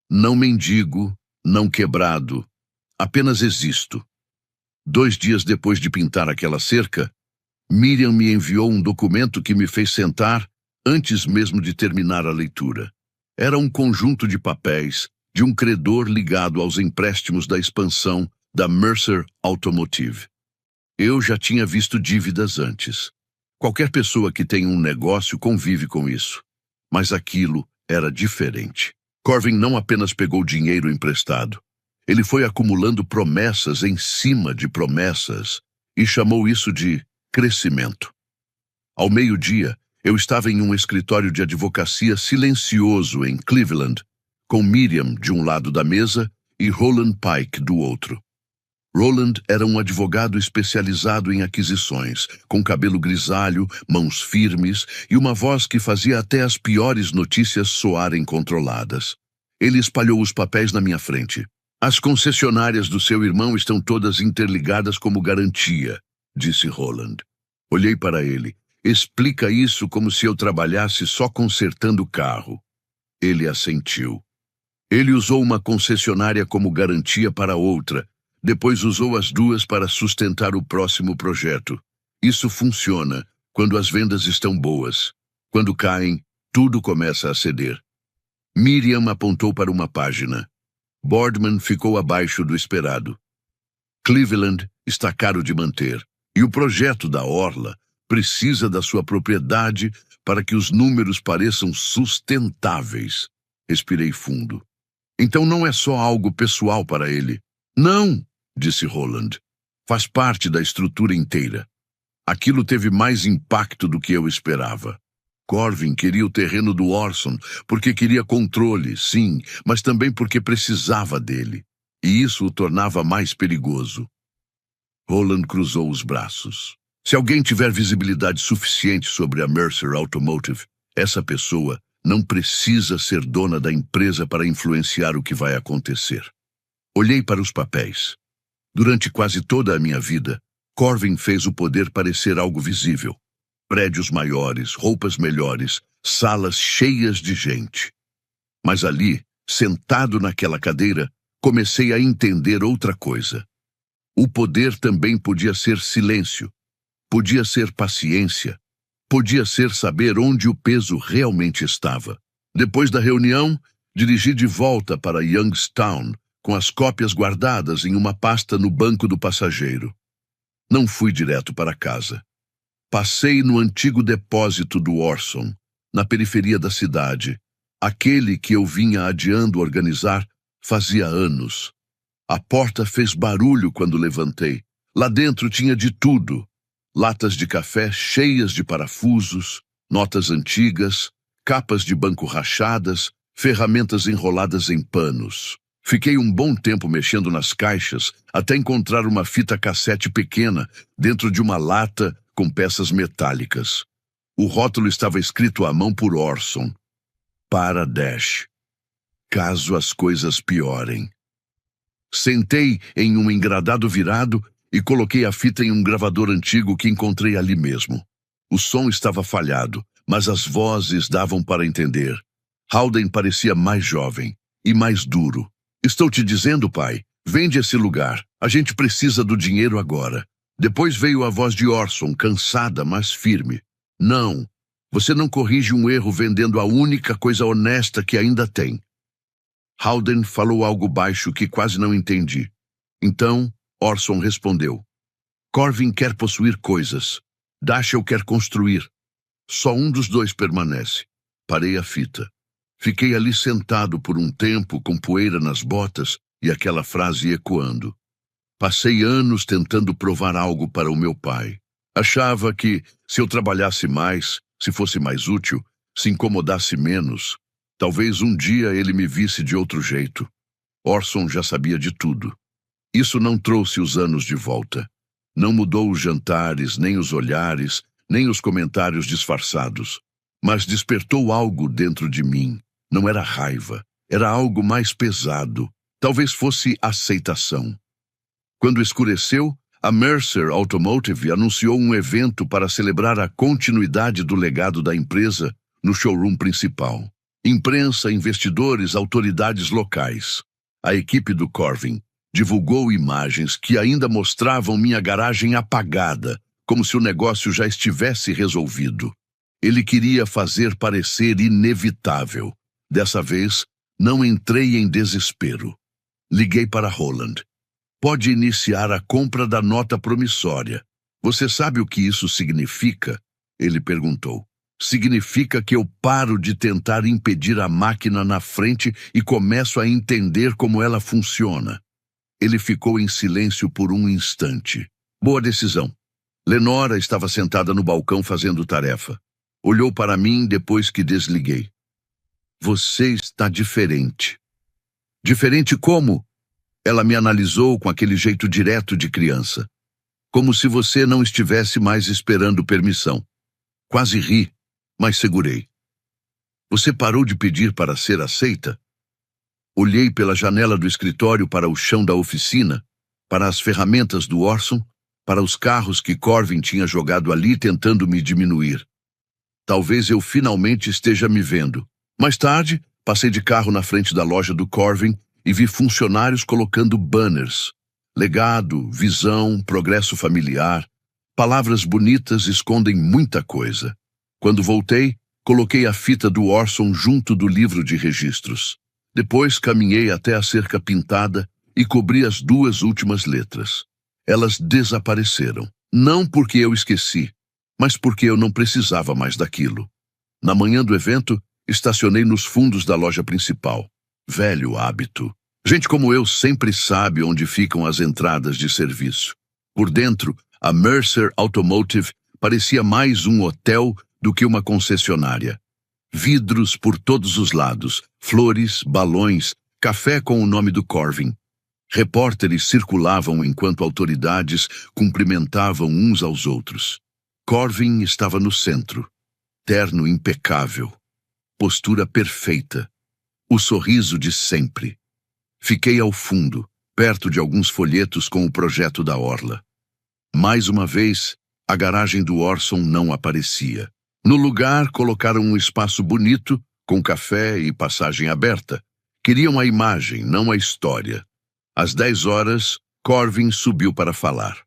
Não mendigo, não quebrado, apenas existo. 2 dias depois de pintar aquela cerca, Miriam me enviou um documento que me fez sentar antes mesmo de terminar a leitura. Era um conjunto de papéis de um credor ligado aos empréstimos da expansão da Mercer Automotive. Eu já tinha visto dívidas antes. Qualquer pessoa que tem um negócio convive com isso. Mas aquilo era diferente. Corvin não apenas pegou dinheiro emprestado. Ele foi acumulando promessas em cima de promessas e chamou isso de crescimento. Ao meio-dia, eu estava em um escritório de advocacia silencioso em Cleveland, com Miriam de um lado da mesa e Roland Pike do outro. Roland era um advogado especializado em aquisições, com cabelo grisalho, mãos firmes e uma voz que fazia até as piores notícias soarem controladas. Ele espalhou os papéis na minha frente. As concessionárias do seu irmão estão todas interligadas como garantia, disse Roland. Olhei para ele. Explica isso como se eu trabalhasse só consertando o carro. Ele assentiu. Ele usou uma concessionária como garantia para outra, depois usou as duas para sustentar o próximo projeto. Isso funciona quando as vendas estão boas. Quando caem, tudo começa a ceder. Miriam apontou para uma página. Boardman ficou abaixo do esperado. Cleveland está caro de manter, e o projeto da Orla precisa da sua propriedade para que os números pareçam sustentáveis. Respirei fundo. Então não é só algo pessoal para ele. Não, disse Roland. Faz parte da estrutura inteira. Aquilo teve mais impacto do que eu esperava. Corvin queria o terreno do Orson porque queria controle, sim, mas também porque precisava dele. E isso o tornava mais perigoso. Roland cruzou os braços. Se alguém tiver visibilidade suficiente sobre a Mercer Automotive, essa pessoa não precisa ser dona da empresa para influenciar o que vai acontecer. Olhei para os papéis. Durante quase toda a minha vida, Corvin fez o poder parecer algo visível. Prédios maiores, roupas melhores, salas cheias de gente. Mas ali, sentado naquela cadeira, comecei a entender outra coisa. O poder também podia ser silêncio, podia ser paciência, podia ser saber onde o peso realmente estava. Depois da reunião, dirigi de volta para Youngstown, com as cópias guardadas em uma pasta no banco do passageiro. Não fui direto para casa. Passei no antigo depósito do Orson, na periferia da cidade, aquele que eu vinha adiando organizar fazia anos. A porta fez barulho quando levantei. Lá dentro tinha de tudo. Latas de café cheias de parafusos, notas antigas, capas de banco rachadas, ferramentas enroladas em panos. Fiquei um bom tempo mexendo nas caixas até encontrar uma fita cassete pequena dentro de uma lata com peças metálicas. O rótulo estava escrito à mão por Orson. Para Dash. Caso as coisas piorem. Sentei em um engradado virado e coloquei a fita em um gravador antigo que encontrei ali mesmo. O som estava falhado, mas as vozes davam para entender. Howden parecia mais jovem e mais duro. Estou te dizendo, pai, vende esse lugar. A gente precisa do dinheiro agora. Depois veio a voz de Orson, cansada, mas firme. Não, você não corrige um erro vendendo a única coisa honesta que ainda tem. Howden falou algo baixo que quase não entendi. Então, Orson respondeu. Corvin quer possuir coisas. Dashiell quer construir. Só um dos dois permanece. Parei a fita. Fiquei ali sentado por um tempo, com poeira nas botas e aquela frase ecoando. Passei anos tentando provar algo para o meu pai. Achava que, se eu trabalhasse mais, se fosse mais útil, se incomodasse menos, talvez um dia ele me visse de outro jeito. Orson já sabia de tudo. Isso não trouxe os anos de volta. Não mudou os jantares, nem os olhares, nem os comentários disfarçados. Mas despertou algo dentro de mim. Não era raiva, era algo mais pesado. Talvez fosse aceitação. Quando escureceu, a Mercer Automotive anunciou um evento para celebrar a continuidade do legado da empresa no showroom principal. Imprensa, investidores, autoridades locais. A equipe do Corvin divulgou imagens que ainda mostravam minha garagem apagada, como se o negócio já estivesse resolvido. Ele queria fazer parecer inevitável. Dessa vez, não entrei em desespero. Liguei para Roland. Pode iniciar a compra da nota promissória. Você sabe o que isso significa? Ele perguntou. Significa que eu paro de tentar impedir a máquina na frente e começo a entender como ela funciona. Ele ficou em silêncio por um instante. Boa decisão. Lenora estava sentada no balcão fazendo tarefa. Olhou para mim depois que desliguei. Você está diferente. Diferente como? Ela me analisou com aquele jeito direto de criança. Como se você não estivesse mais esperando permissão. Quase ri, mas segurei. Você parou de pedir para ser aceita? Olhei pela janela do escritório para o chão da oficina, para as ferramentas do Orson, para os carros que Corvin tinha jogado ali tentando me diminuir. Talvez eu finalmente esteja me vendo. Mais tarde, passei de carro na frente da loja do Corvin e vi funcionários colocando banners. Legado, visão, progresso familiar. Palavras bonitas escondem muita coisa. Quando voltei, coloquei a fita do Orson junto do livro de registros. Depois caminhei até a cerca pintada e cobri as 2 últimas letras. Elas desapareceram. Não porque eu esqueci, mas porque eu não precisava mais daquilo. Na manhã do evento, estacionei nos fundos da loja principal. Velho hábito. Gente como eu sempre sabe onde ficam as entradas de serviço. Por dentro, a Mercer Automotive parecia mais um hotel do que uma concessionária. Vidros por todos os lados, flores, balões, café com o nome do Corvin. Repórteres circulavam enquanto autoridades cumprimentavam uns aos outros. Corvin estava no centro. Terno impecável. Postura perfeita. O sorriso de sempre. Fiquei ao fundo, perto de alguns folhetos com o projeto da orla. Mais uma vez, a garagem do Orson não aparecia. No lugar, colocaram um espaço bonito, com café e passagem aberta. Queriam a imagem, não a história. Às 10 horas, Corvin subiu para falar.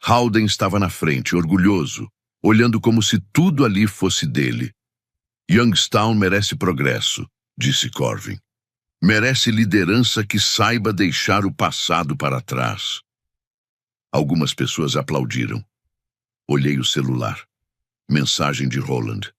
Howden estava na frente, orgulhoso, olhando como se tudo ali fosse dele. Youngstown merece progresso, disse Corvin. Merece liderança que saiba deixar o passado para trás. Algumas pessoas aplaudiram. Olhei o celular. Mensagem de Roland.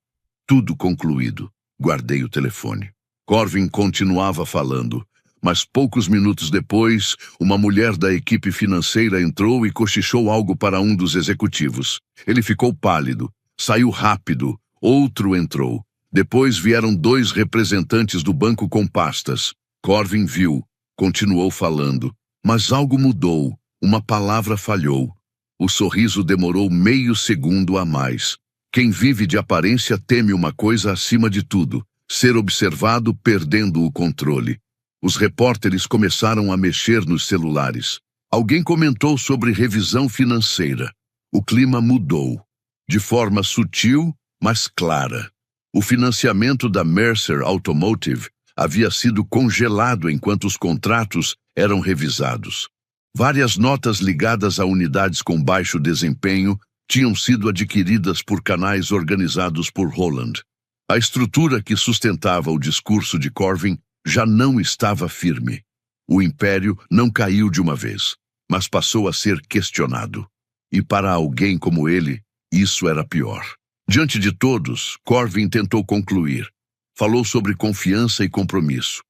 Tudo concluído. Guardei o telefone. Corvin continuava falando, mas poucos minutos depois, uma mulher da equipe financeira entrou e cochichou algo para um dos executivos. Ele ficou pálido. Saiu rápido. Outro entrou. Depois vieram 2 representantes do banco com pastas. Corvin viu. Continuou falando. Mas algo mudou. Uma palavra falhou. O sorriso demorou meio segundo a mais. Quem vive de aparência teme uma coisa acima de tudo: ser observado perdendo o controle. Os repórteres começaram a mexer nos celulares. Alguém comentou sobre revisão financeira. O clima mudou. De forma sutil, mas clara. O financiamento da Mercer Automotive havia sido congelado enquanto os contratos eram revisados. Várias notas ligadas a unidades com baixo desempenho tinham sido adquiridas por canais organizados por Roland. A estrutura que sustentava o discurso de Corvin já não estava firme. O império não caiu de uma vez, mas passou a ser questionado. E para alguém como ele, isso era pior. Diante de todos, Corvin tentou concluir. Falou sobre confiança e compromisso.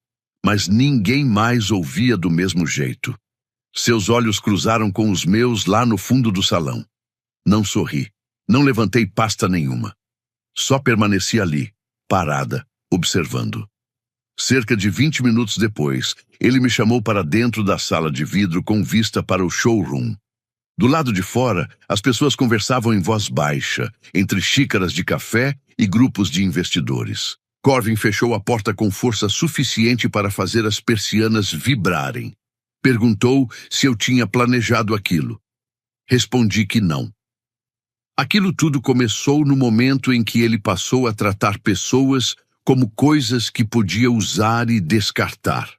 Mas ninguém mais ouvia do mesmo jeito. Seus olhos cruzaram com os meus lá no fundo do salão. Não sorri. Não levantei pasta nenhuma. Só permaneci ali, parada, observando. Cerca de 20 minutos depois, ele me chamou para dentro da sala de vidro com vista para o showroom. Do lado de fora, as pessoas conversavam em voz baixa, entre xícaras de café e grupos de investidores. Corvin fechou a porta com força suficiente para fazer as persianas vibrarem. Perguntou se eu tinha planejado aquilo. Respondi que não. Aquilo tudo começou no momento em que ele passou a tratar pessoas como coisas que podia usar e descartar.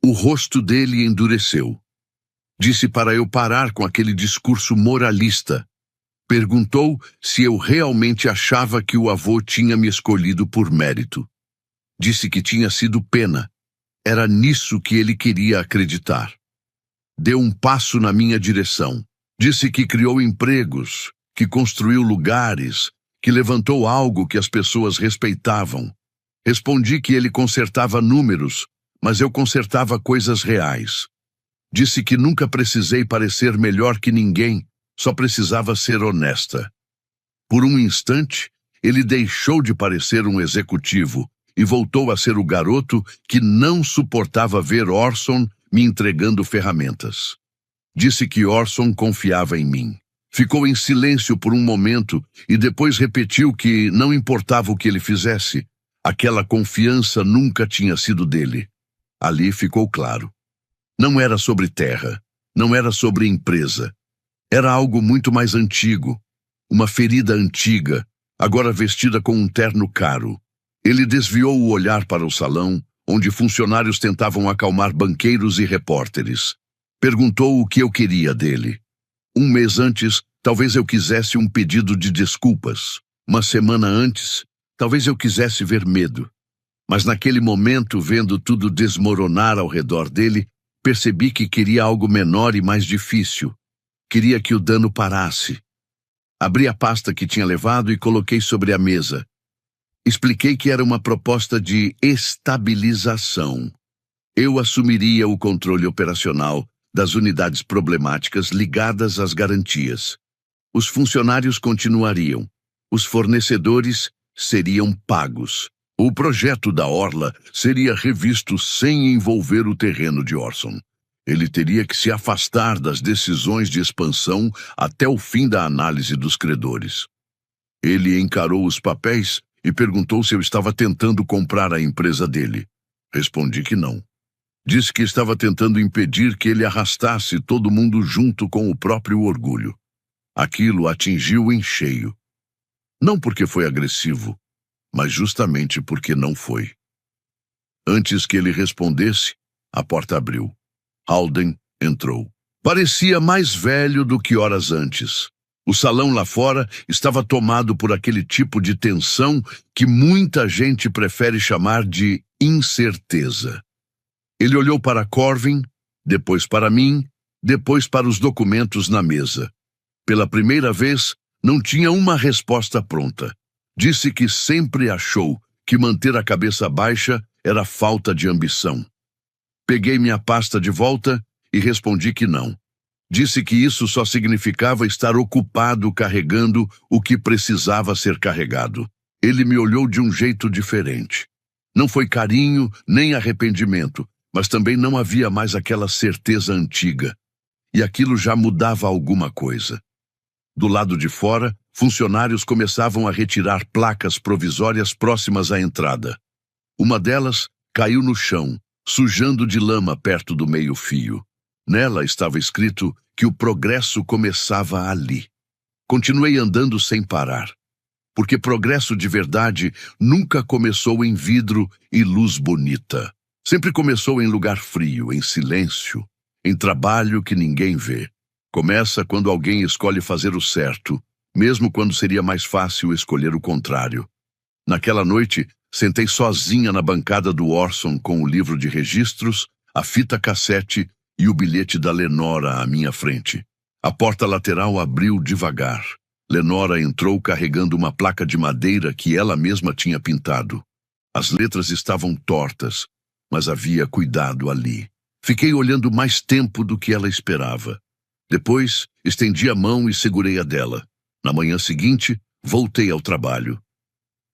O rosto dele endureceu. Disse para eu parar com aquele discurso moralista. Perguntou se eu realmente achava que o avô tinha me escolhido por mérito. Disse que tinha sido pena. Era nisso que ele queria acreditar. Deu um passo na minha direção. Disse que criou empregos, que construiu lugares, que levantou algo que as pessoas respeitavam. Respondi que ele consertava números, mas eu consertava coisas reais. Disse que nunca precisei parecer melhor que ninguém, só precisava ser honesta. Por um instante, ele deixou de parecer um executivo e voltou a ser o garoto que não suportava ver Orson me entregando ferramentas. Disse que Orson confiava em mim. Ficou em silêncio por um momento e depois repetiu que não importava o que ele fizesse. Aquela confiança nunca tinha sido dele. Ali ficou claro. Não era sobre terra, não era sobre empresa. Era algo muito mais antigo. Uma ferida antiga, agora vestida com um terno caro. Ele desviou o olhar para o salão, onde funcionários tentavam acalmar banqueiros e repórteres. Perguntou o que eu queria dele. Um mês antes, talvez eu quisesse um pedido de desculpas. Uma semana antes, talvez eu quisesse ver medo. Mas naquele momento, vendo tudo desmoronar ao redor dele, percebi que queria algo menor e mais difícil. Queria que o dano parasse. Abri a pasta que tinha levado e coloquei sobre a mesa. Expliquei que era uma proposta de estabilização. Eu assumiria o controle operacional das unidades problemáticas ligadas às garantias. Os funcionários continuariam. Os fornecedores seriam pagos. O projeto da Orla seria revisto sem envolver o terreno de Orson. Ele teria que se afastar das decisões de expansão até o fim da análise dos credores. Ele encarou os papéis e perguntou se eu estava tentando comprar a empresa dele. Respondi que não. Disse que estava tentando impedir que ele arrastasse todo mundo junto com o próprio orgulho. Aquilo atingiu em cheio. Não porque foi agressivo, mas justamente porque não foi. Antes que ele respondesse, a porta abriu. Halden entrou. Parecia mais velho do que horas antes. O salão lá fora estava tomado por aquele tipo de tensão que muita gente prefere chamar de incerteza. Ele olhou para Corvin, depois para mim, depois para os documentos na mesa. Pela primeira vez, não tinha uma resposta pronta. Disse que sempre achou que manter a cabeça baixa era falta de ambição. Peguei minha pasta de volta e respondi que não. Disse que isso só significava estar ocupado carregando o que precisava ser carregado. Ele me olhou de um jeito diferente. Não foi carinho nem arrependimento, mas também não havia mais aquela certeza antiga. E aquilo já mudava alguma coisa. Do lado de fora, funcionários começavam a retirar placas provisórias próximas à entrada. Uma delas caiu no chão, sujando de lama perto do meio-fio. Nela estava escrito que o progresso começava ali. Continuei andando sem parar, porque progresso de verdade nunca começou em vidro e luz bonita. Sempre começou em lugar frio, em silêncio, em trabalho que ninguém vê. Começa quando alguém escolhe fazer o certo, mesmo quando seria mais fácil escolher o contrário. Naquela noite, sentei sozinha na bancada do Orson com o livro de registros, a fita cassete e o bilhete da Lenora à minha frente. A porta lateral abriu devagar. Lenora entrou carregando uma placa de madeira que ela mesma tinha pintado. As letras estavam tortas, mas havia cuidado ali. Fiquei olhando mais tempo do que ela esperava. Depois, estendi a mão e segurei a dela. Na manhã seguinte, voltei ao trabalho.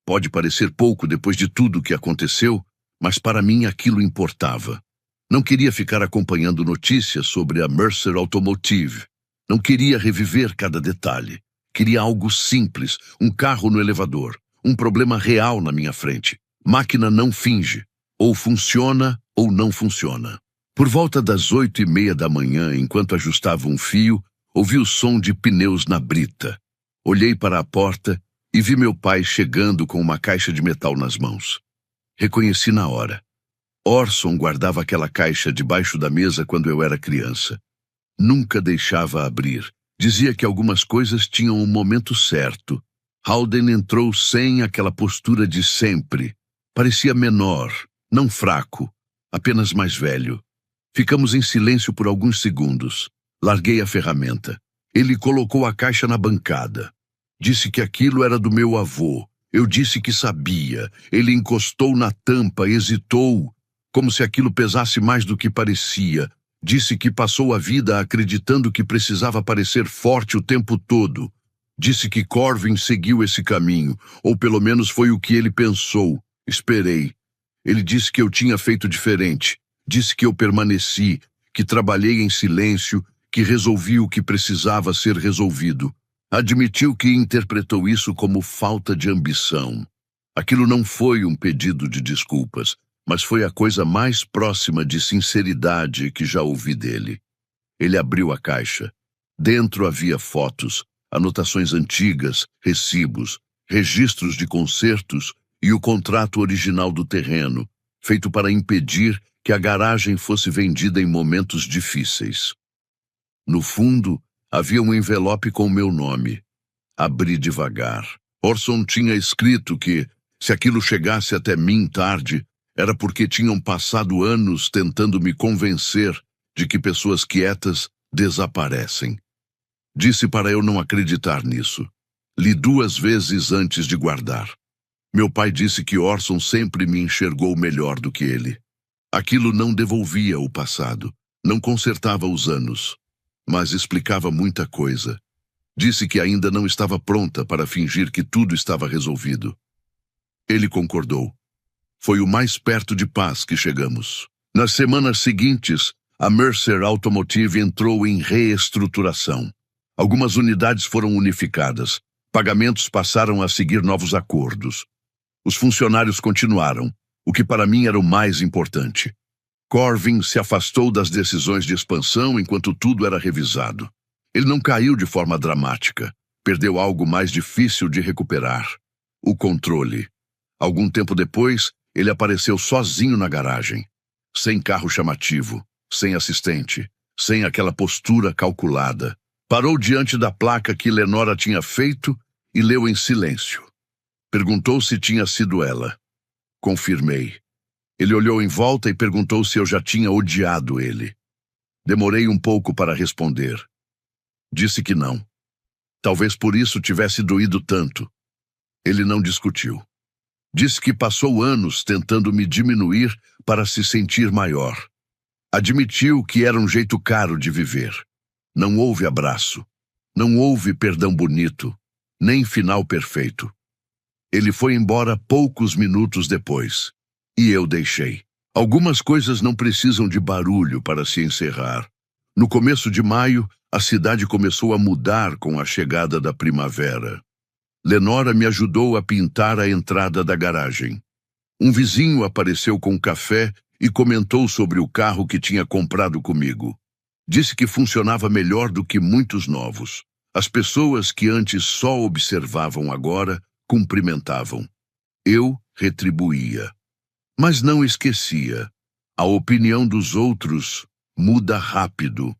Pode parecer pouco depois de tudo o que aconteceu, mas para mim aquilo importava. Não queria ficar acompanhando notícias sobre a Mercer Automotive. Não queria reviver cada detalhe. Queria algo simples, um carro no elevador, um problema real na minha frente. Máquina não finge. Ou funciona ou não funciona. Por volta das 8:30 da manhã, enquanto ajustava um fio, ouvi o som de pneus na brita. Olhei para a porta e vi meu pai chegando com uma caixa de metal nas mãos. Reconheci na hora. Orson guardava aquela caixa debaixo da mesa quando eu era criança. Nunca deixava abrir. Dizia que algumas coisas tinham um momento certo. Howden entrou sem aquela postura de sempre. Parecia menor, não fraco, apenas mais velho. Ficamos em silêncio por alguns segundos. Larguei a ferramenta. Ele colocou a caixa na bancada. Disse que aquilo era do meu avô. Eu disse que sabia. Ele encostou na tampa, hesitou, como se aquilo pesasse mais do que parecia. Disse que passou a vida acreditando que precisava parecer forte o tempo todo. Disse que Corvin seguiu esse caminho, ou pelo menos foi o que ele pensou. Esperei. Ele disse que eu tinha feito diferente. Disse que eu permaneci, que trabalhei em silêncio, que resolvi o que precisava ser resolvido. Admitiu que interpretou isso como falta de ambição. Aquilo não foi um pedido de desculpas, mas foi a coisa mais próxima de sinceridade que já ouvi dele. Ele abriu a caixa. Dentro havia fotos, anotações antigas, recibos, registros de concertos e o contrato original do terreno, feito para impedir que a garagem fosse vendida em momentos difíceis. No fundo, havia um envelope com o meu nome. Abri devagar. Orson tinha escrito que, se aquilo chegasse até mim tarde, era porque tinham passado anos tentando me convencer de que pessoas quietas desaparecem. Disse para eu não acreditar nisso. Li 2 vezes antes de guardar. Meu pai disse que Orson sempre me enxergou melhor do que ele. Aquilo não devolvia o passado, não consertava os anos, mas explicava muita coisa. Disse que ainda não estava pronta para fingir que tudo estava resolvido. Ele concordou. Foi o mais perto de paz que chegamos. Nas semanas seguintes, a Mercer Automotive entrou em reestruturação. Algumas unidades foram unificadas. Pagamentos passaram a seguir novos acordos. Os funcionários continuaram, o que para mim era o mais importante. Corvin se afastou das decisões de expansão enquanto tudo era revisado. Ele não caiu de forma dramática. Perdeu algo mais difícil de recuperar: o controle. Algum tempo depois, ele apareceu sozinho na garagem. Sem carro chamativo, sem assistente, sem aquela postura calculada. Parou diante da placa que Lenora tinha feito e leu em silêncio. Perguntou se tinha sido ela. Confirmei. Ele olhou em volta e perguntou se eu já tinha odiado ele. Demorei um pouco para responder. Disse que não. Talvez por isso tivesse doído tanto. Ele não discutiu. Disse que passou anos tentando me diminuir para se sentir maior. Admitiu que era um jeito caro de viver. Não houve abraço. Não houve perdão bonito, nem final perfeito. Ele foi embora poucos minutos depois. E eu deixei. Algumas coisas não precisam de barulho para se encerrar. No começo de maio, a cidade começou a mudar com a chegada da primavera. Lenora me ajudou a pintar a entrada da garagem. Um vizinho apareceu com café e comentou sobre o carro que tinha comprado comigo. Disse que funcionava melhor do que muitos novos. As pessoas que antes só observavam agora cumprimentavam. Eu retribuía. Mas não esquecia. A opinião dos outros muda rápido.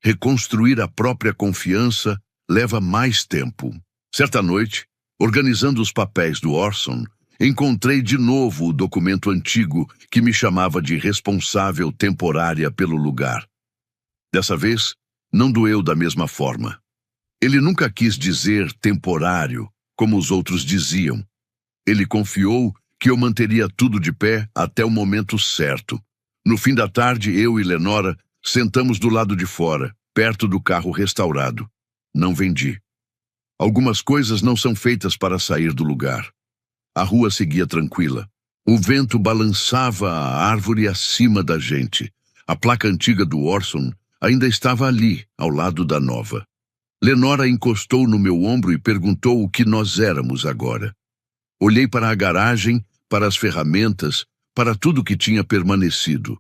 Reconstruir a própria confiança leva mais tempo. Certa noite, organizando os papéis do Orson, encontrei de novo o documento antigo que me chamava de responsável temporária pelo lugar. Dessa vez, não doeu da mesma forma. Ele nunca quis dizer temporário, como os outros diziam. Ele confiou que eu manteria tudo de pé até o momento certo. No fim da tarde, eu e Lenora sentamos do lado de fora, perto do carro restaurado. Não vendi. Algumas coisas não são feitas para sair do lugar. A rua seguia tranquila. O vento balançava a árvore acima da gente. A placa antiga do Orson ainda estava ali, ao lado da nova. Lenora encostou no meu ombro e perguntou o que nós éramos agora. Olhei para a garagem, para as ferramentas, para tudo que tinha permanecido.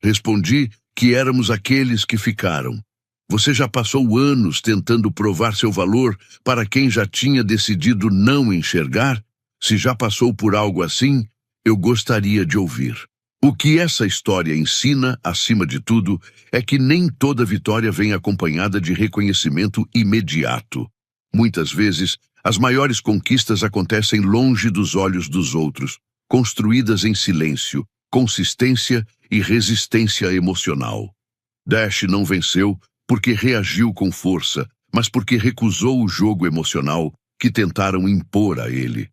Respondi que éramos aqueles que ficaram. Você já passou anos tentando provar seu valor para quem já tinha decidido não enxergar? Se já passou por algo assim, eu gostaria de ouvir. O que essa história ensina, acima de tudo, é que nem toda vitória vem acompanhada de reconhecimento imediato. Muitas vezes, as maiores conquistas acontecem longe dos olhos dos outros, construídas em silêncio, consistência e resistência emocional. Dash não venceu porque reagiu com força, mas porque recusou o jogo emocional que tentaram impor a ele.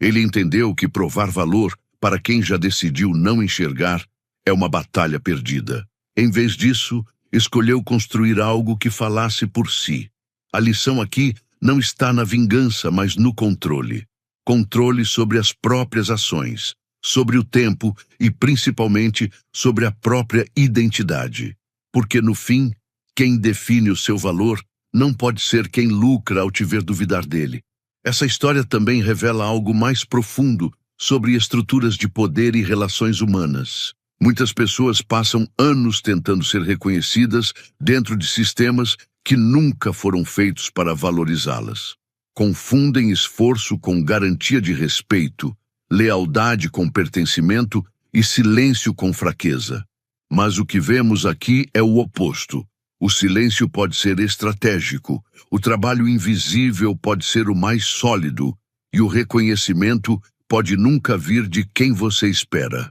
Ele entendeu que provar valor para quem já decidiu não enxergar é uma batalha perdida. Em vez disso, escolheu construir algo que falasse por si. A lição aqui não está na vingança, mas no controle. Controle sobre as próprias ações, sobre o tempo e, principalmente, sobre a própria identidade. Porque, no fim, quem define o seu valor não pode ser quem lucra ao te ver duvidar dele. Essa história também revela algo mais profundo sobre estruturas de poder e relações humanas. Muitas pessoas passam anos tentando ser reconhecidas dentro de sistemas que nunca foram feitos para valorizá-las. Confundem esforço com garantia de respeito, lealdade com pertencimento e silêncio com fraqueza. Mas o que vemos aqui é o oposto. O silêncio pode ser estratégico, o trabalho invisível pode ser o mais sólido e o reconhecimento pode nunca vir de quem você espera.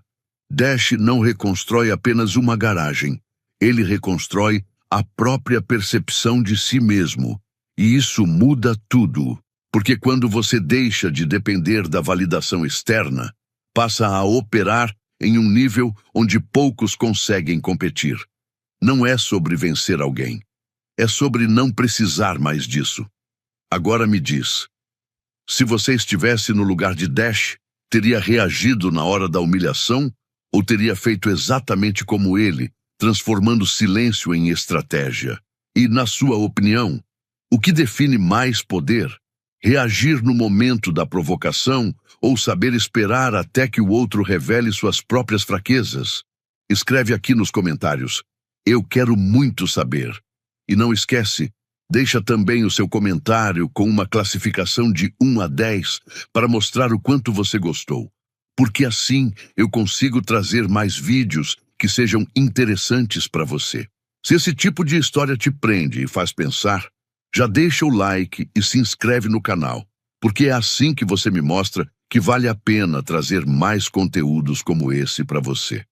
Dash não reconstrói apenas uma garagem, ele reconstrói a própria percepção de si mesmo. E isso muda tudo, porque quando você deixa de depender da validação externa, passa a operar em um nível onde poucos conseguem competir. Não é sobre vencer alguém, é sobre não precisar mais disso. Agora me diz, se você estivesse no lugar de Dash, teria reagido na hora da humilhação ou teria feito exatamente como ele, transformando silêncio em estratégia? E, na sua opinião, o que define mais poder? Reagir no momento da provocação ou saber esperar até que o outro revele suas próprias fraquezas? Escreve aqui nos comentários. Eu quero muito saber. E não esquece, deixa também o seu comentário com uma classificação de 1 a 10 para mostrar o quanto você gostou. Porque assim eu consigo trazer mais vídeos que sejam interessantes para você. Se esse tipo de história te prende e faz pensar, já deixa o like e se inscreve no canal, porque é assim que você me mostra que vale a pena trazer mais conteúdos como esse para você.